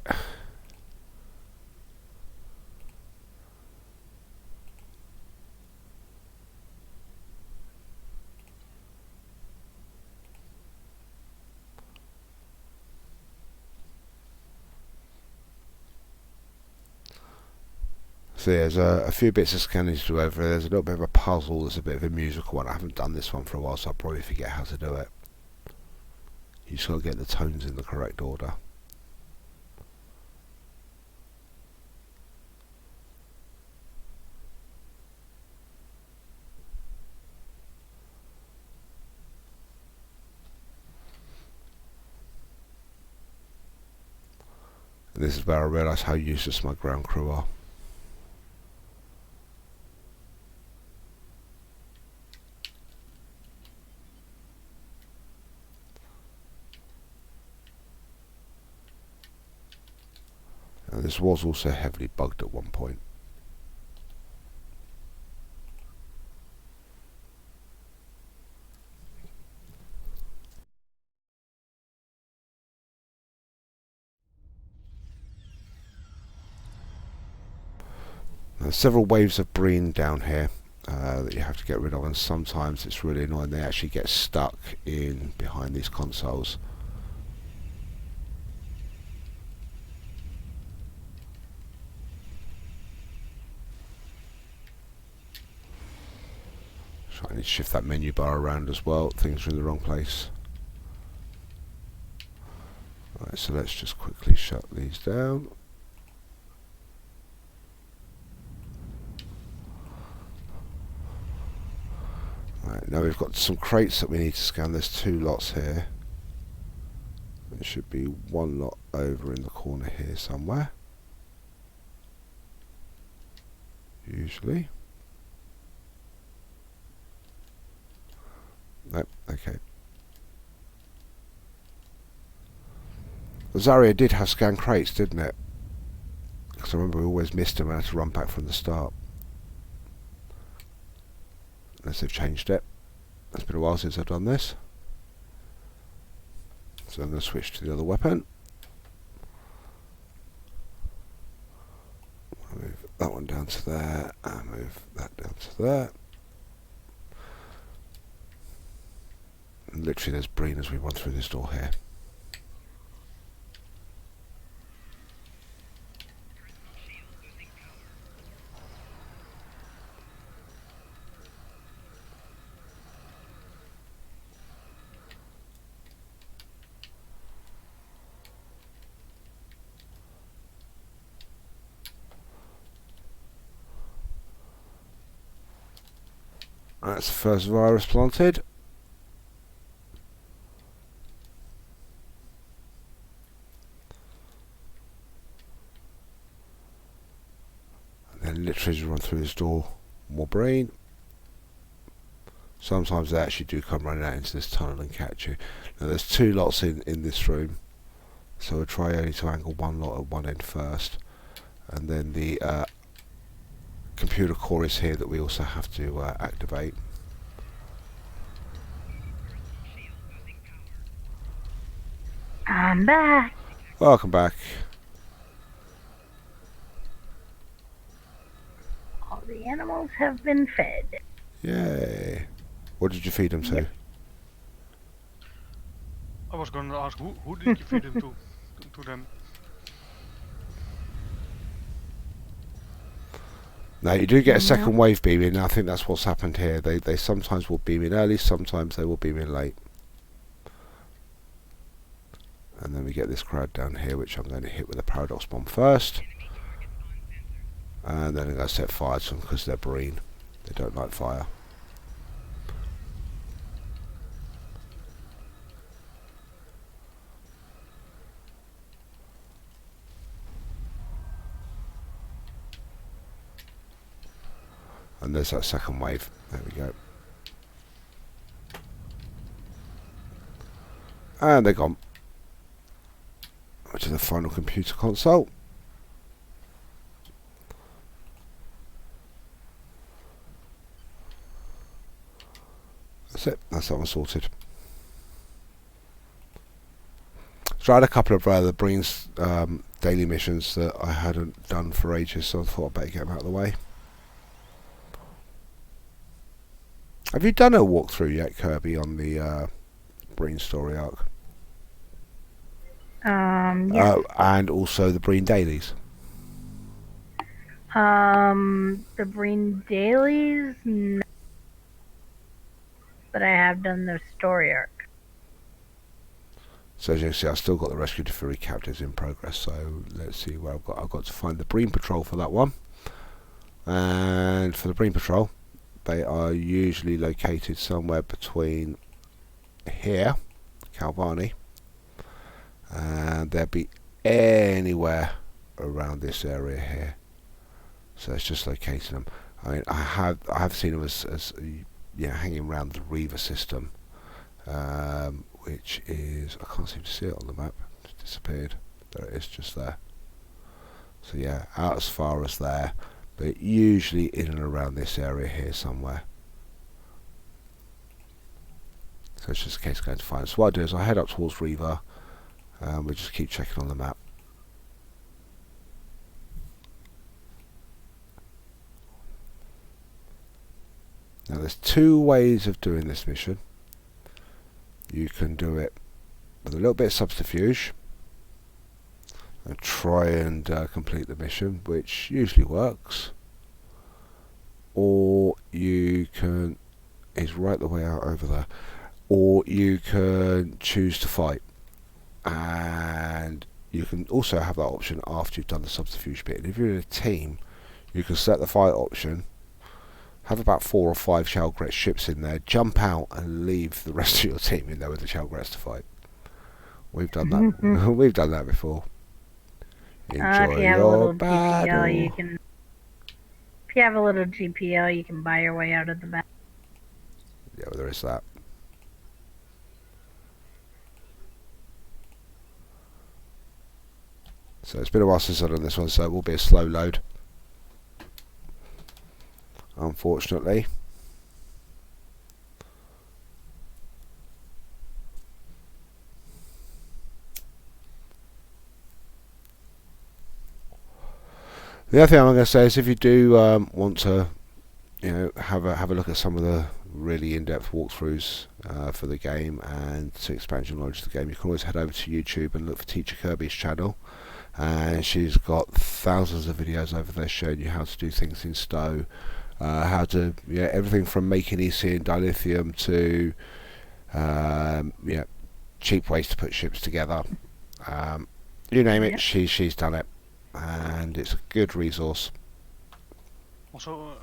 So there's a few bits of scanning to do over. There's a little bit of a puzzle. There's a bit of a musical one. I haven't done this one for a while, so I'll probably forget how to do it. You just got to get the tones in the correct order. And this is where I realise how useless my ground crew are. And this was also heavily bugged at one point. There's several waves of brine down here that you have to get rid of, and sometimes it's really annoying. They actually get stuck in behind these consoles. So I need to shift that menu bar around as well. Things are in the wrong place. Right, so let's just quickly shut these down. Right, now we've got some crates that we need to scan. There's 2 lots here. There should be 1 lot over in the corner here somewhere. Usually. Nope, okay. Zarya did have scan crates, didn't it? Because I remember we always missed them and had to run back from the start. Unless they've changed it. It's been a while since I've done this. So I'm going to switch to the other weapon. I'll move that one down to there, and move that down to there. And literally there's brine as we run through this door here. That's the first virus planted. And then literally just run through this door. More brain. Sometimes they actually do come running out into this tunnel and catch you. Now there's 2 lots in this room, so we'll try only to angle 1 lot at one end first, and then the computer core is here that we also have to activate. I'm back. Welcome back. All the animals have been fed. Yay. What did you feed them to? Yep. I was going to ask who did you feed them to them? Now you do get a second wave beam in. I think that's what's happened here. They sometimes will beam in early, sometimes they will beam in late. And then we get this crowd down here, which I'm going to hit with a paradox bomb first. And then I'm going to set fire to them because they're green. They don't like fire. And there's that second wave. There we go. And they're gone. To the final computer console. That's it. That's that one sorted. So I had a couple of the Breen's daily missions that I hadn't done for ages, so I thought I'd better get them out of the way. Have you done a walkthrough yet, Kirby, on the Breen story arc? Yes. And also the Breen dailies? The Breen dailies, no. But I have done the story arc. So as you can see, I've still got the Rescue to Fury captives in progress, so let's see where I've got. I've got to find the Breen Patrol for that one. And for the Breen Patrol, they are usually located somewhere between here, Calvani, and they'll be anywhere around this area here. So it's just locating them. I mean, I have seen them as hanging around the Reaver system, which is, I can't seem to see it on the map. It's disappeared. There it is, just there. So yeah, out as far as there, but usually in and around this area here somewhere. So it's just a case of going to find. So what I do is I head up towards Reaver, and we just keep checking on the map. Now there's 2 ways of doing this mission. You can do it with a little bit of subterfuge and try and complete the mission, which usually works. Or you can, he's right the way out over there, or you can choose to fight. And you can also have that option after you've done the subterfuge bit. And if you're in a team, you can select the fight option, have about 4 or 5 Shalgret ships in there, jump out and leave the rest of your team in there with the Shalgrets to fight. We've done that. We've done that before. Enjoy if you have a your little battle. GPL, you can. If you have a little GPL, you can buy your way out of the battle. Yeah, well, there is that. So it's been a while since I've done this one, so it will be a slow load, unfortunately. The other thing I'm going to say is if you do want to, have a look at some of the really in-depth walkthroughs for the game and to expand your knowledge of the game, you can always head over to YouTube and look for Teacher Kirby's channel. And she's got thousands of videos over there showing you how to do things in Stowe, how to, everything from making EC and dilithium to, cheap ways to put ships together. You name it, she's done it, and it's a good resource. Also,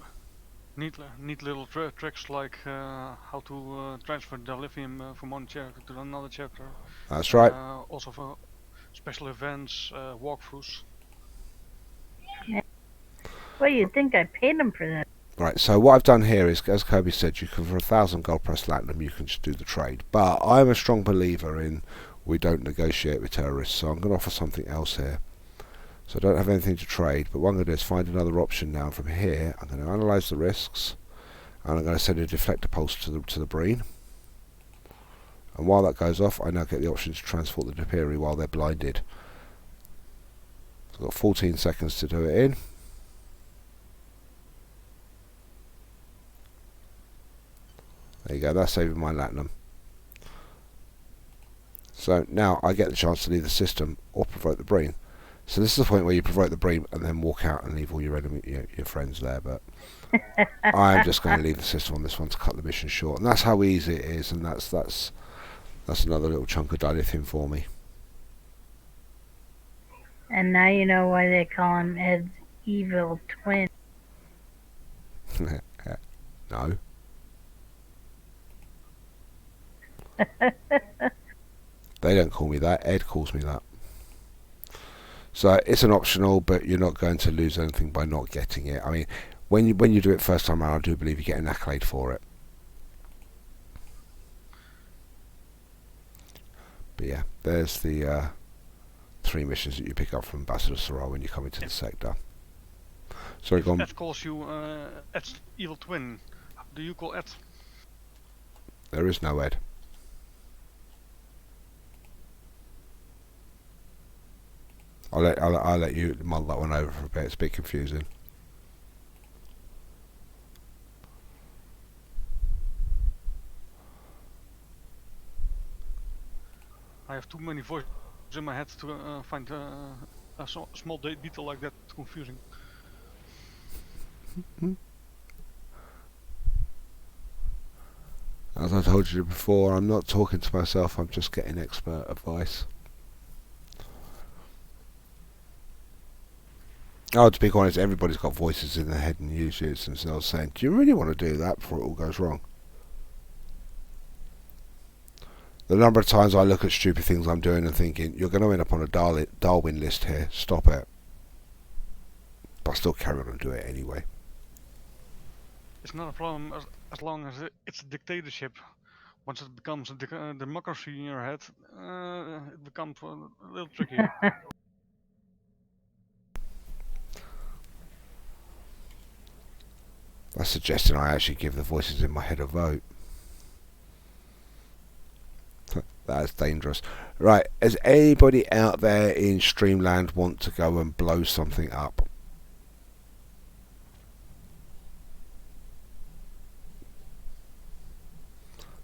neat little tricks like how to transfer dilithium from one chapter to another chapter. That's right. Also for special events, walkthroughs. Well, you'd think I paid him for that. Right, so what I've done here is, as Kirby said, you can, for 1,000 gold press platinum, you can just do the trade. But I'm a strong believer in we don't negotiate with terrorists, so I'm going to offer something else here. So I don't have anything to trade, but what I'm going to do is find another option now. From here, I'm going to analyse the risks, and I'm going to send a deflector pulse to the Breen. And while that goes off, I now get the option to transport the Depiri while they're blinded. So I've got 14 seconds to do it in. There you go, that's saving my latinum. So now I get the chance to leave the system or provoke the Breen. So this is the point where you provoke the Breen and then walk out and leave all your enemy, your friends there. But I'm just going to leave the system on this one to cut the mission short, and that's how easy it is. And that's another little chunk of dilithium for me. And now you know why they call him Ed's evil twin. No. They don't call me that. Ed calls me that. So it's an optional, but you're not going to lose anything by not getting it. I mean, when you do it first time around, I do believe you get an accolade for it. But yeah, there's the 3 missions that you pick up from Ambassador Sorrel when you come into the sector. Sorry, go on. Ed calls you Ed's evil twin. How do you call Ed? There is no Ed. I'll let you mull that one over for a bit. It's a bit confusing. I have too many voices in my head to find a small detail like that confusing. As I told you before, I'm not talking to myself. I'm just getting expert advice. Oh, to be honest, everybody's got voices in their head and usually it's themselves saying, do you really want to do that before it all goes wrong? The number of times I look at stupid things I'm doing and thinking, you're going to end up on a Darwin list here, stop it. But I still carry on and do it anyway. It's not a problem as long as it's a dictatorship. Once it becomes a democracy in your head, it becomes a little tricky. That's suggesting I actually give the voices in my head a vote. That's dangerous. Right, does anybody out there in Streamland want to go and blow something up?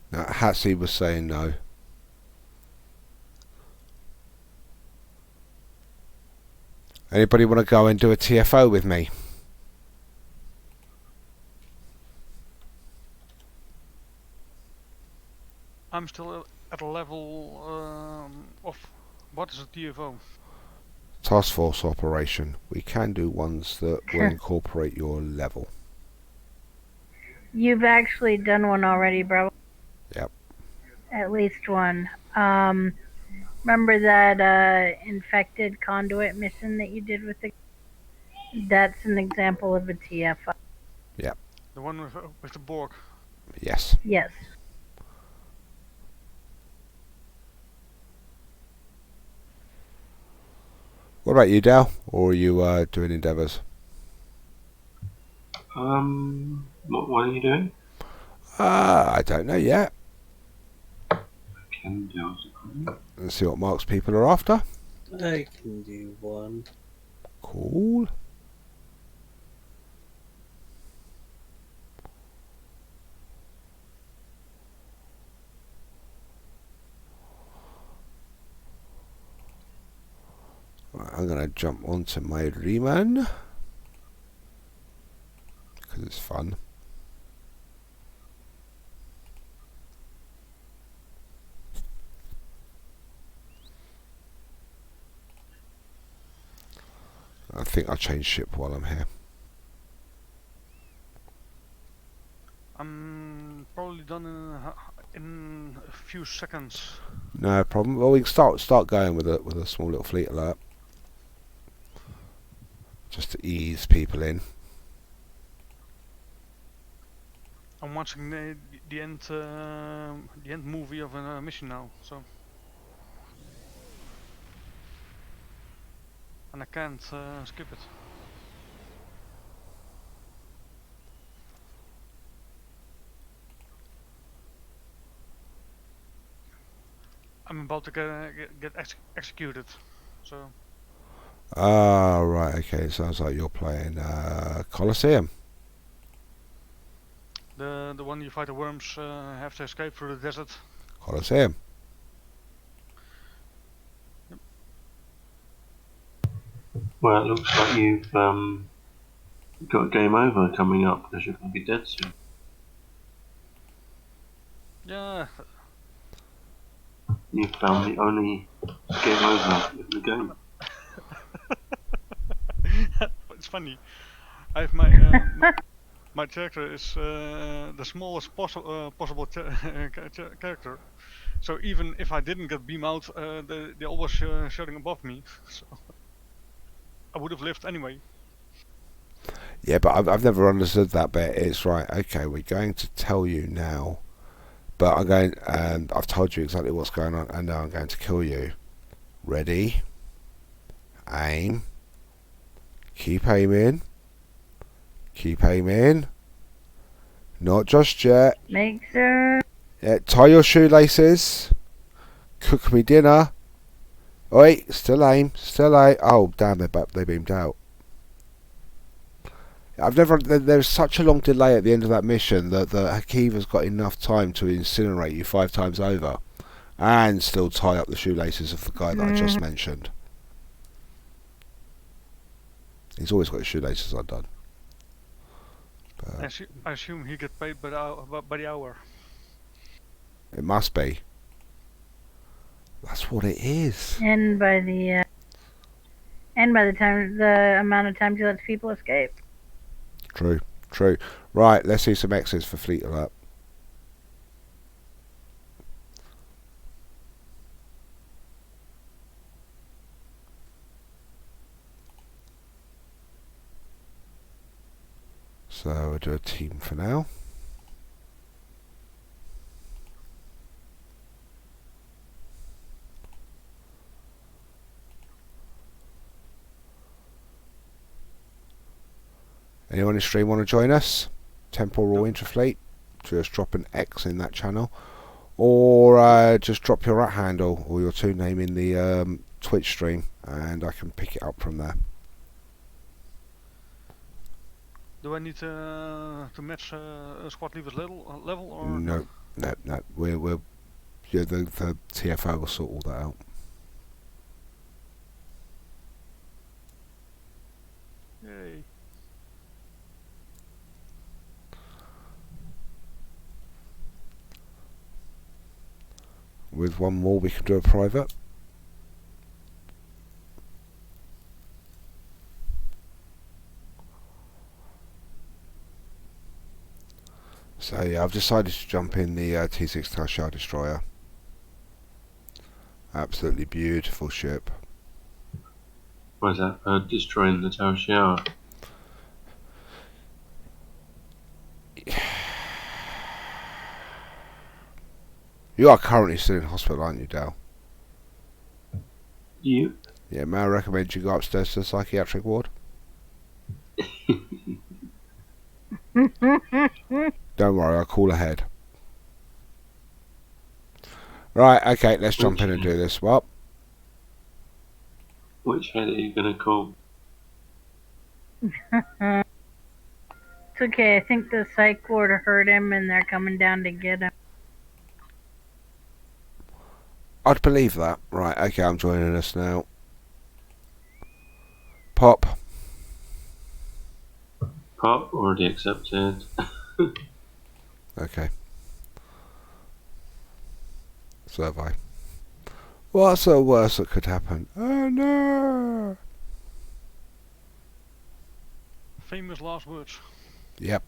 Now, Hatsy was saying no. Anybody want to go and do a TFO with me? I'm still at a level of what is a TFO? Task force operation. We can do ones that will incorporate your level. You've actually done one already, bro. Yep. At least one. Remember that infected conduit mission that you did with the... That's an example of a TFO. Yep. The one with the Borg. Yes. Yes. What about you, Dal? Or are you doing endeavours? What are you doing? I don't know yet. Can do it. Let's see what Mark's people are after. I can do one. Cool. Right, I'm going to jump onto my Riemann because it's fun. I think I'll change ship while I'm here. I'm probably done in a few seconds. No problem. Well, we can start going with a small little fleet alert, just to ease people in. I'm watching the end movie of a mission now, so and I can't skip it. I'm about to get executed, so Ah, right, okay. It sounds like you're playing Colosseum. the one you fight the worms have to escape through the desert. Colosseum. Well, it looks like you've got game over coming up because you're going to be dead soon. Yeah, You've found the only game over in the game. it's funny. I have my character is the smallest possible character. So even if I didn't get beam out, they always shooting above me. So I would have lived anyway. Yeah, but I've never understood that bit. It's right, okay, we're going to tell you now. But I'm going, and I've told you exactly what's going on, and now I'm going to kill you. Ready? Aim. Keep aiming. Keep aiming. Not just yet. Make sure. Yeah, tie your shoelaces. Cook me dinner. Oi, still aim. Still aim. Oh, damn, they beamed out. I've never. There's such a long delay at the end of that mission that the Hakiva's got enough time to incinerate you 5 times over, and still tie up the shoelaces of the guy that I just mentioned. He's always got his shoelaces undone. I assume he get paid by the hour. It must be. That's what it is. And by the time the amount of times he lets people escape. True. True. Right, let's see some X's for Fleet Alert. So we'll do a team for now. Anyone in stream want to join us? Temporal Interfleet. Just drop an X in that channel. Or just drop your @ handle or your toon name in the Twitch stream and I can pick it up from there. Do I need to match a squad leader's level or No. We're yeah, the TFO will sort all that out. Yay. With one more we can do a private. So yeah, I've decided to jump in the T6 Tau Destroyer. Absolutely beautiful ship. What is that? Destroying the Tower Shower. You are currently still in hospital, aren't you, Dale? You? Yeah, may I recommend you go upstairs to the psychiatric ward? Don't worry, I'll call ahead. Right, okay, let's jump in and do this. Well, Which head are you going to call? It's okay. I think the psych ward hurt him, and they're coming down to get him. I'd believe that. Right, okay, I'm joining us now. Pop. Pop, already accepted. Okay. Survey. What's the worst that could happen? Oh no! Famous last words. Yep.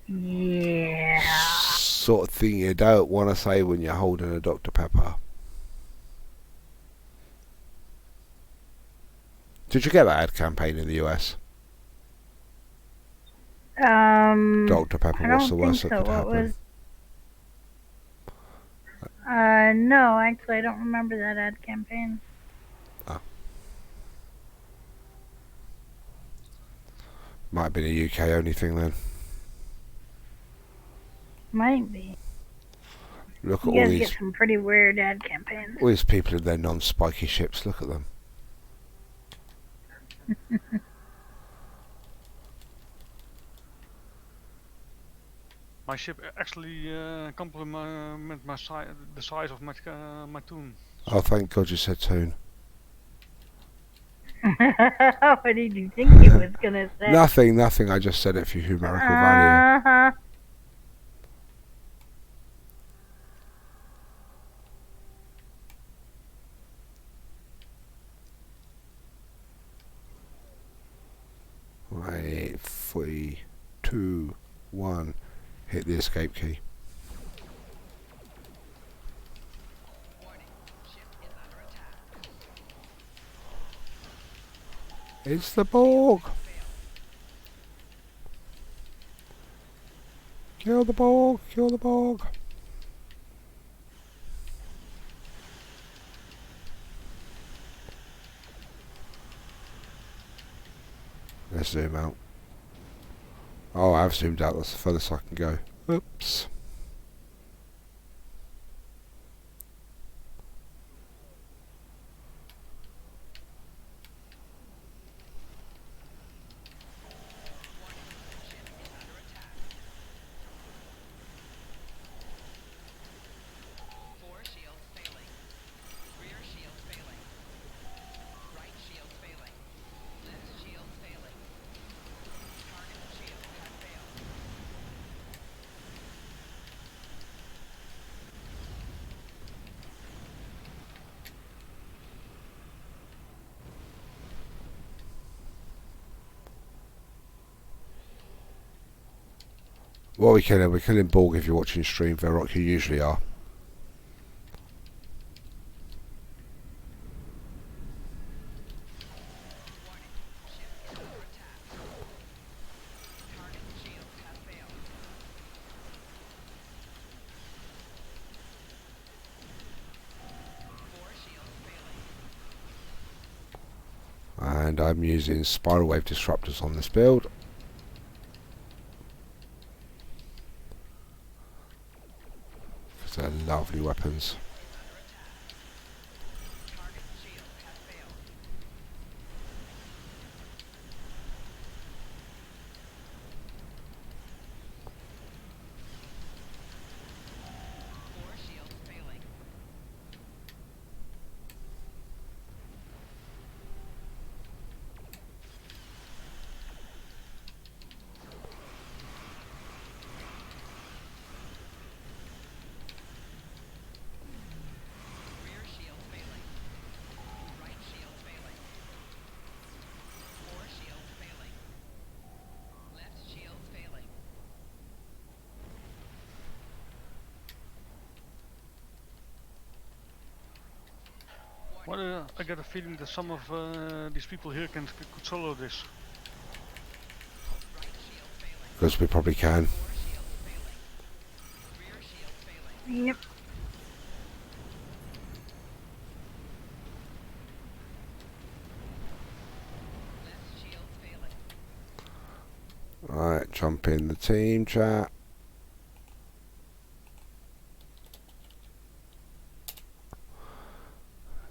Yeah. Sort of thing you don't want to say when you're holding a Dr. Pepper. Did you get that ad campaign in the US? Dr. Pepper, I what's the don't worst think that so. could What happen? was? No, actually, I don't remember that ad campaign. Might have been a UK only thing then. Might be. Look at You all guys get these, some pretty weird ad campaigns. all these people in their non-spiky ships. Look at them. My ship actually complement the size of my toon. Oh, thank God you said tune. What did you think he was gonna say? Nothing. I just said it for numerical value. Uh-huh. Right, 3, 2, 1. Hit the escape key. It's the Borg. Kill the Borg. Kill the Borg. Let's zoom out. Oh, I've zoomed out. That's the furthest I can go. Oops. What are we killing? We're killing Borg if you're watching stream, Verrock, you usually are. And I'm using spiral wave disruptors on this build. They're lovely weapons. What I get a feeling that some of these people here could solo this. Because we probably can. Yep. Right, jump in the team chat.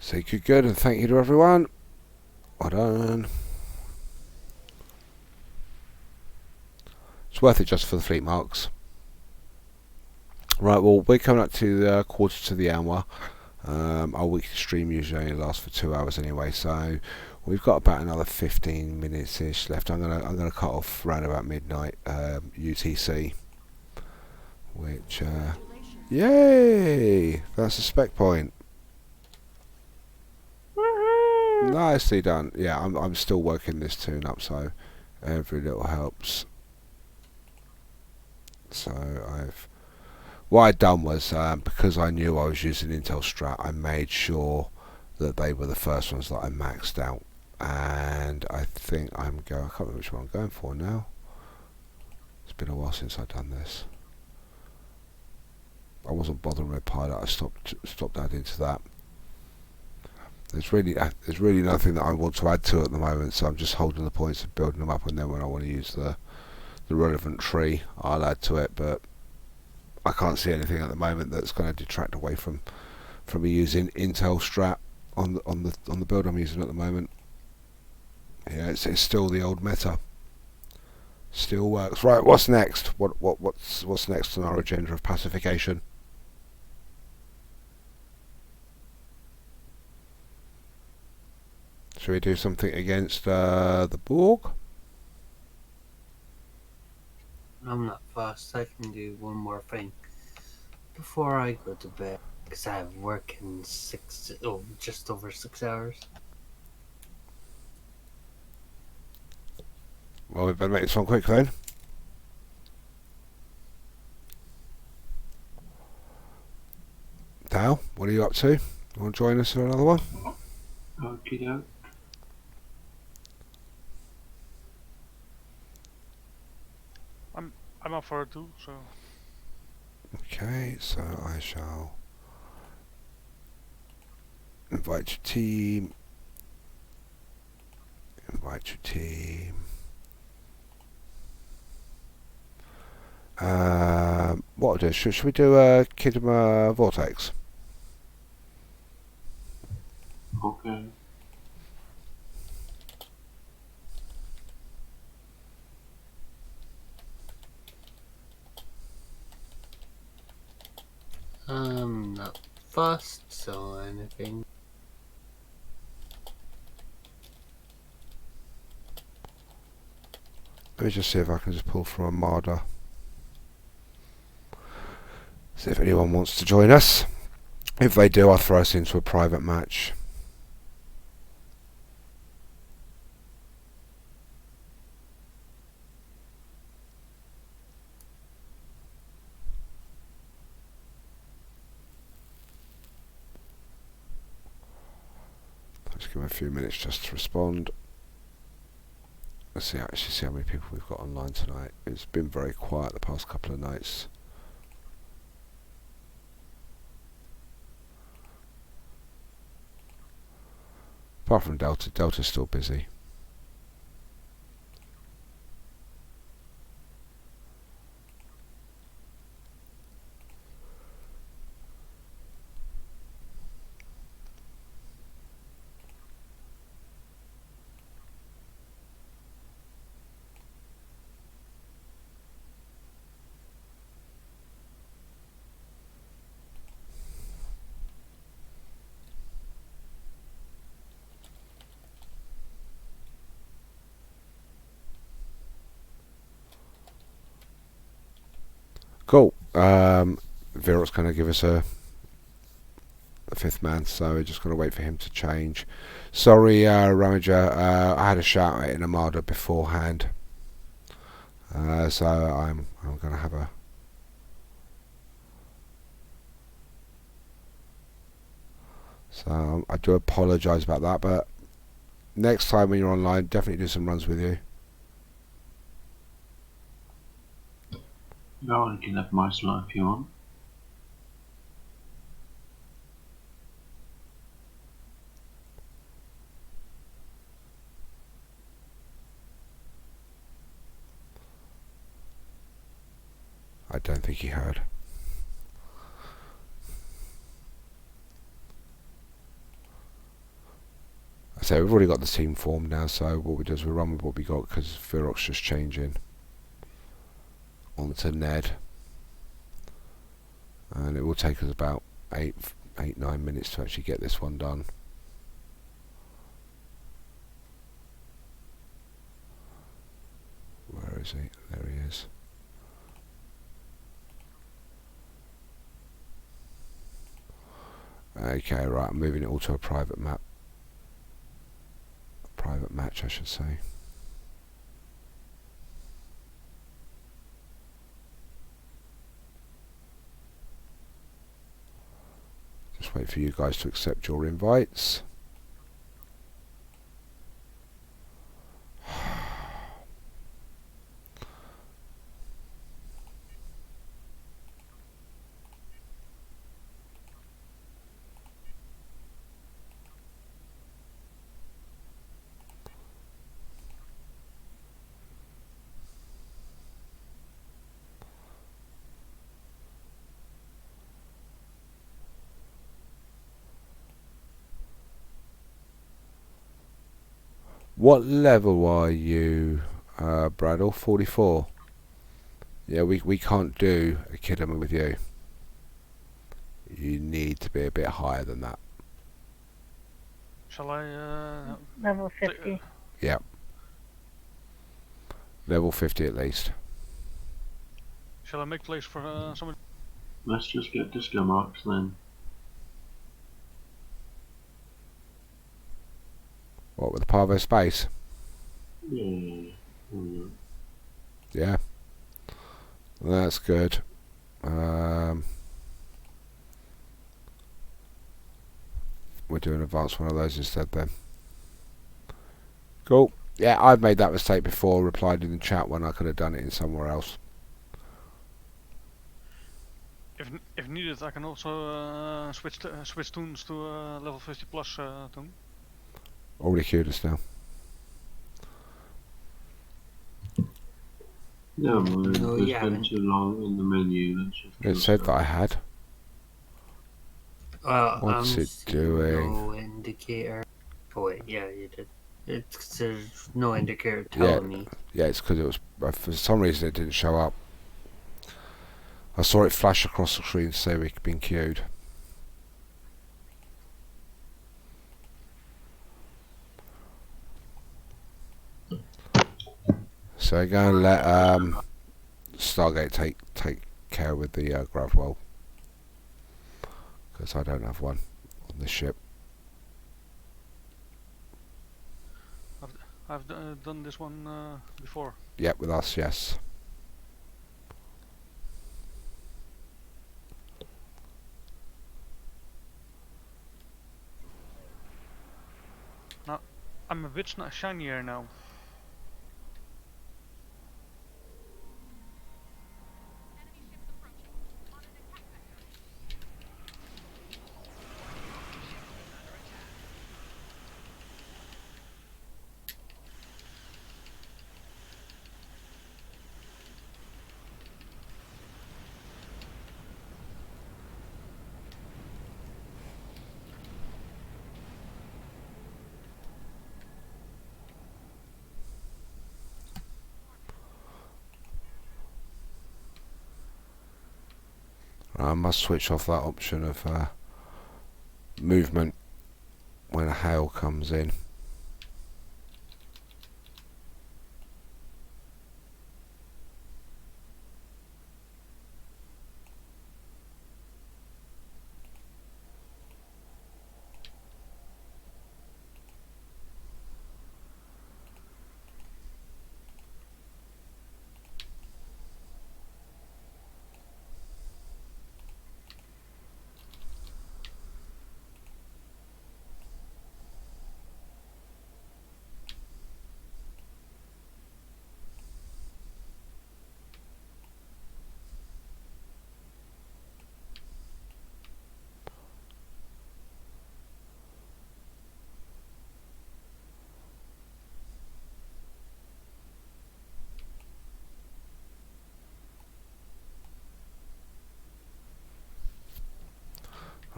Say good and thank you to everyone. Well done. It's worth it just for the fleet marks. Right, well, we're coming up to the quarter to the hour. Our weekly stream usually only lasts for 2 hours anyway, so we've got about another 15 minutes-ish left. I'm gonna cut off around about midnight UTC, which yay! That's a spec point. Woohoo! Nicely done. Yeah, I'm still working this tune up, so every little helps. So what I'd done was, because I knew I was using Intel Strat, I made sure that they were the first ones that I maxed out. And I think I can't remember which one I'm going for now. been a while since I've done this. I wasn't bothering with pilot. I stopped adding to that. There's really nothing that I want to add to at the moment, so I'm just holding the points and building them up, and then when I want to use the relevant tree, I'll add to it. But I can't see anything at the moment that's going to detract away from me using Intel strat on the build I'm using at the moment. Yeah, it's still the old meta. Still works. Right, what's next? What's next on our agenda of pacification? Should we do something against the Borg? I'm not fast. I can do one more thing before I go to bed because I have work in just over 6 hours. Well, we better make this one quick then. Dal, what are you up to? You want to join us for another one? Okie doke. I'm up for it too, so Okay, so I shall invite your team. Invite your team. What I'll do, should we do a Kidma Vortex? Okay. I'm not fast, so anything. Let me just see if I can just pull from Armada. See if anyone wants to join us. If they do, I'll throw us into a private match. Let's give them a few minutes just to respond. Let's see how many people we've got online tonight. It's been very quiet the past couple of nights. Apart from Delta, Delta's still busy. Cool. Virot's going to give us a fifth man, so we're just going to wait for him to change. Sorry, Ramager, I had a shout out in Armada beforehand, so I'm going to have a. So I do apologise about that, but next time when you're online, definitely do some runs with you. No, you can have my slot if you want. I don't think he heard. I say we've already got the team formed now, so what we do is we run with what we got because Virot's just changing onto Ned, and it will take us about 9 minutes to actually get this one done. Where is he? There he is. Okay, right, I'm moving it all to a private map. Private match, I should say. Just wait for you guys to accept your invites. What level are you, Bradle? 44. Yeah, we can't do a Kidama with you. You need to be a bit higher than that. Shall I Level pla- 50. Yeah. Level 50 at least. shall I make place for someone? Let's just get disco marks then. What, with the Parvo space? Yeah. Mm. Yeah. That's good. We'll do an advanced one of those instead then. Cool. Yeah, I've made that mistake before, replied in the chat when I could have done it in somewhere else. If needed, I can also switch tunes to level 50 plus tune. Already queued us now. Never mind, No, we you spent haven't. too long in the menu. Let's just It do said stuff. that I had. Well, What's I'm it seeing doing? no indicator. Oh wait, yeah, you did. It's there's no indicator Yeah. telling me. Yeah, it's because it was, for some reason it didn't show up. I saw it flash across the screen to say we'd been queued. So go and let Stargate take care with the Gravwell, because I don't have one on this ship. I've done this one before. Yep, with us, yes. Now, I'm a bit shinier now. I must switch off that option of movement when a hail comes in.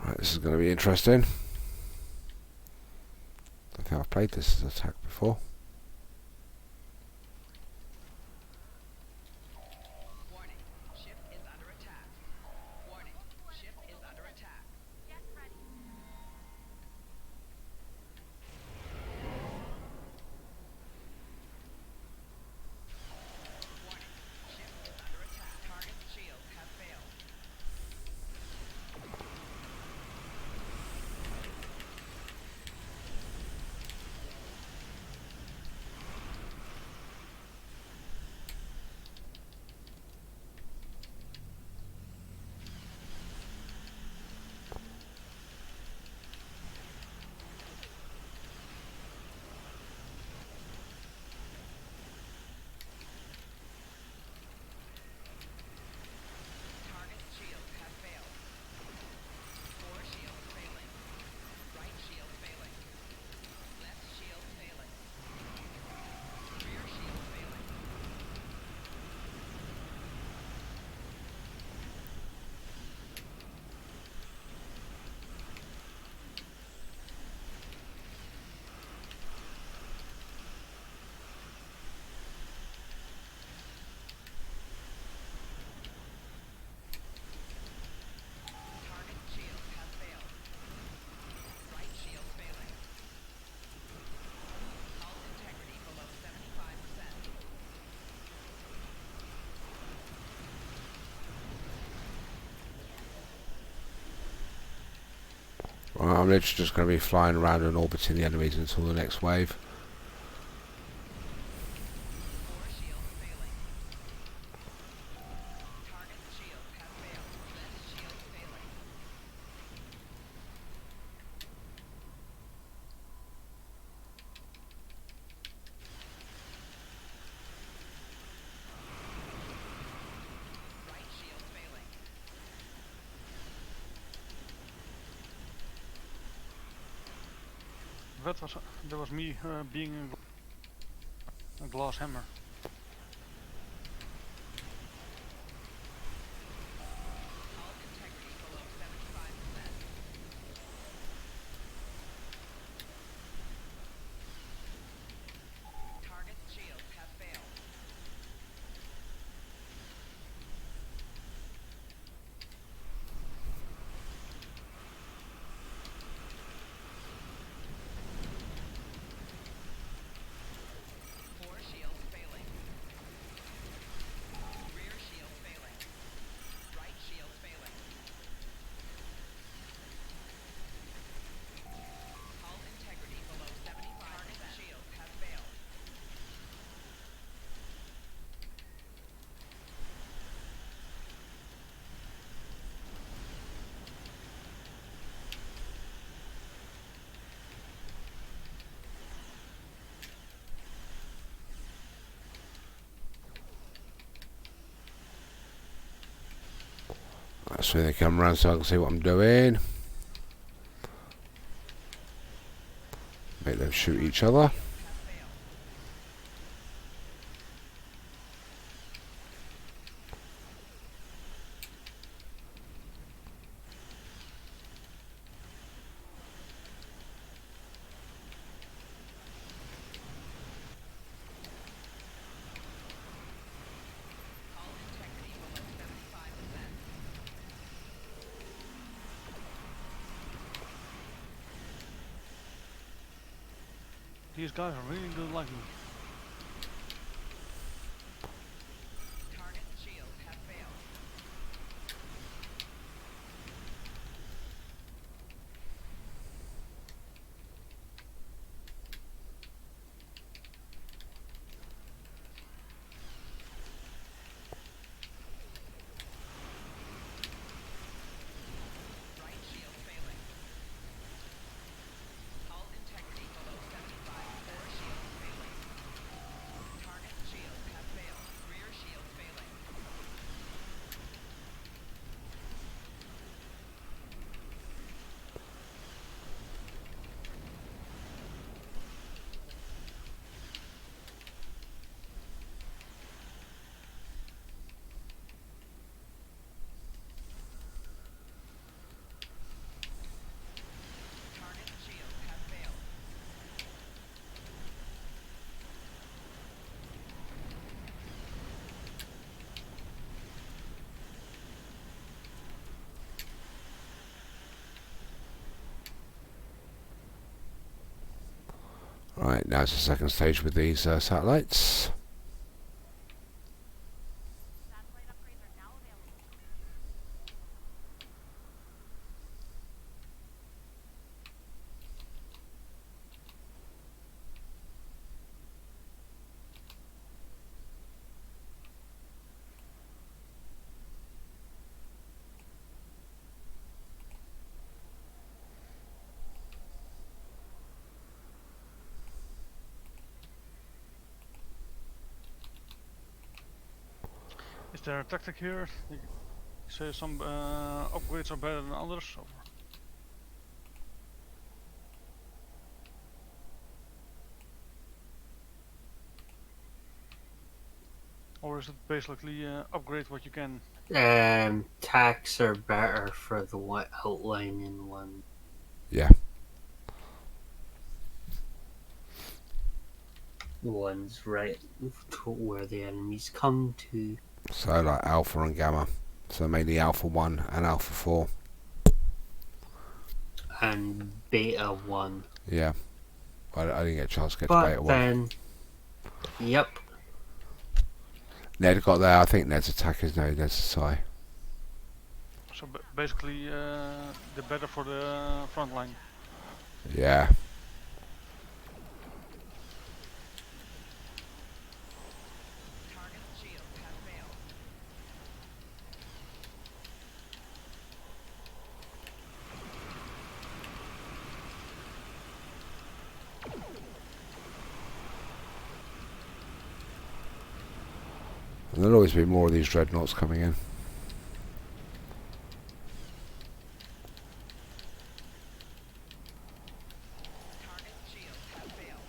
Right, this is going to be interesting. I think I've played this as attack before. Warning, ship is under attack. Warning, ship is under attack. Get ready. Warning, ship is under attack. Target's shields have failed. I'm literally just going to be flying around and orbiting the enemies until the next wave. 4 shields failing. Target's shields have failed. Left shield failing. Right shield failing. That was me being a glass hammer. Hull integrity below 75%. Target's shields have failed. Four shields failing. Rear shield failing. Right shield failing. Hull integrity below 75%. Target shields have failed. Let's swing the camera around so I can see what I'm doing. Make them shoot each other. Shields have failed. Hull integrity below 75%. These guys are really good like me. Target's shields have failed. Right shield failing. Hull integrity below 75. Four shields failing. Target shields have failed. Rear shield failing. Target shields have failed. Right, now it's the second stage with these satellites. Satellite upgrades are now available. Is there a tactic here? You say some upgrades are better than others? Or is it basically upgrade what you can? Tax are better for the outlining one. Yeah. The ones right to where the enemies come to. So like Alpha and Gamma. So mainly Alpha 1 and Alpha 4. And Beta 1. Yeah. I didn't get a chance to get to But Beta 1. then, yep. Ned got there. I think Ned's attack is no Ned's Psi. So basically, the better for the front line. Yeah. Target's shields have failed. And there'll always be more of these dreadnoughts coming in. Target's shields have failed.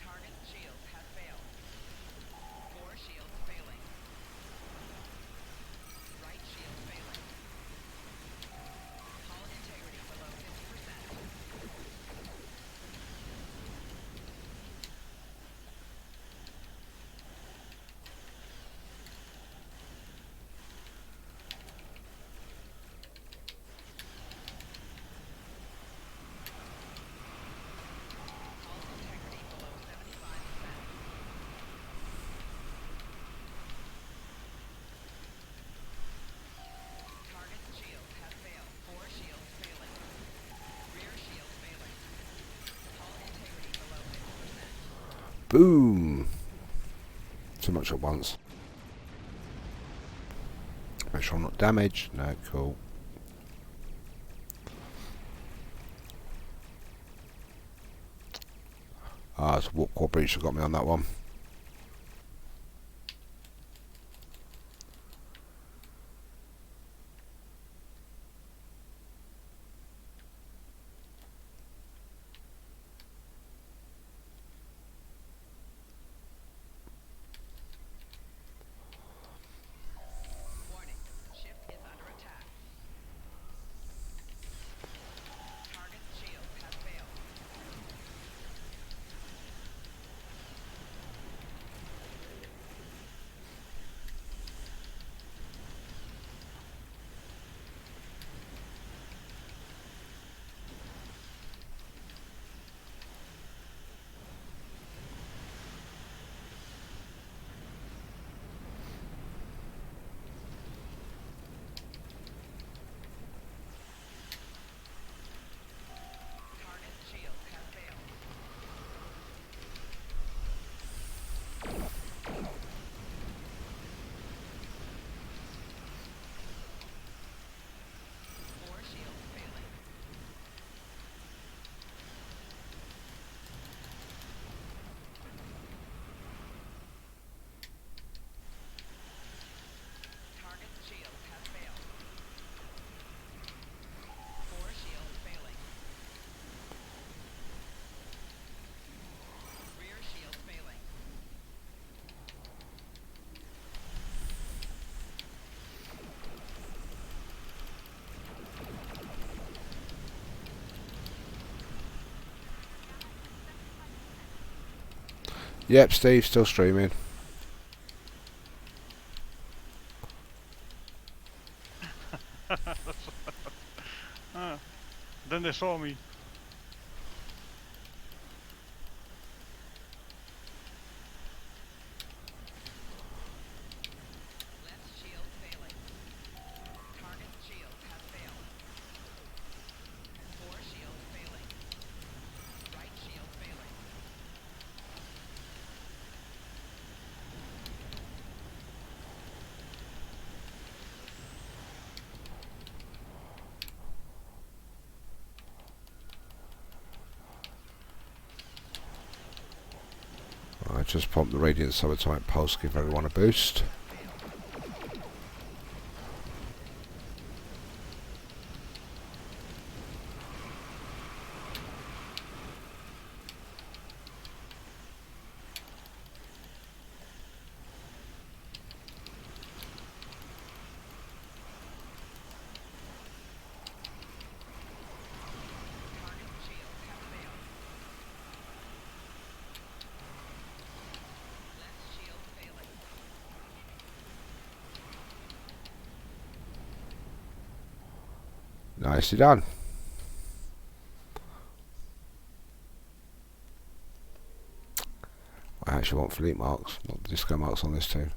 Target's shields have failed. 4 shields failing. Right shield failing. Hull integrity below 50%. Hull integrity below 75%. Target's shields have failed. 4 shields failing. Rear shield failing. Hull integrity below 50%. Boom! Too much at once. Make sure I'm not damaged. No, cool. Ah, it's Warp Core Breach that got me on that one. Warning. Ship is under attack. Target's shields have failed. Target's shields have failed. Four shields failing. Target's shields have failed. Four shields failing. Rear shield failing. Yep, Steve, still streaming. Ah, then they saw me. Left shield failing. Target's shields have failed. Four shields failing. Right shield failing. I just pumped the Radiant Subatomic Pulse, give everyone a boost. Target's shields have failed. Left shield Nicely done. I actually want fleet marks, not the disco marks on this too.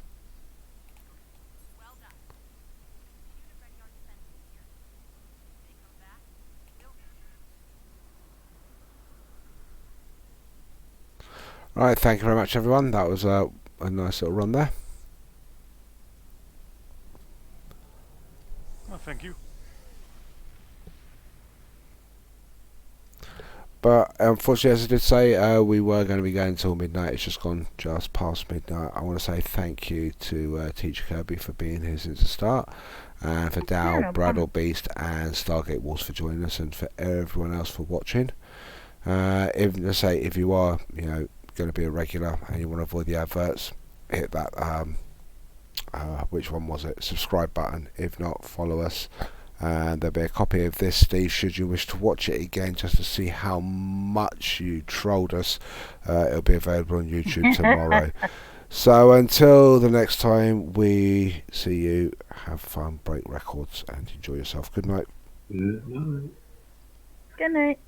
Well done. Unit ready our defenses here. They come back, we'll Right, thank you very much everyone. That was a nice little run there. Oh, thank you. But unfortunately, as I did say, we were going to be going until midnight. It's just gone just past midnight. I want to say thank you to Teacher Kirby for being here since the start, and for Dow, no Bradle problem. Beast, and Stargate Wars for joining us, and for everyone else for watching. If you are, going to be a regular and you want to avoid the adverts, hit that which one was it? Subscribe button. If not, follow us. And there'll be a copy of this, Steve, should you wish to watch it again, just to see how much you trolled us. It'll be available on YouTube tomorrow. So until the next time we see you, have fun, break records, and enjoy yourself. Good night. Good night. Good night.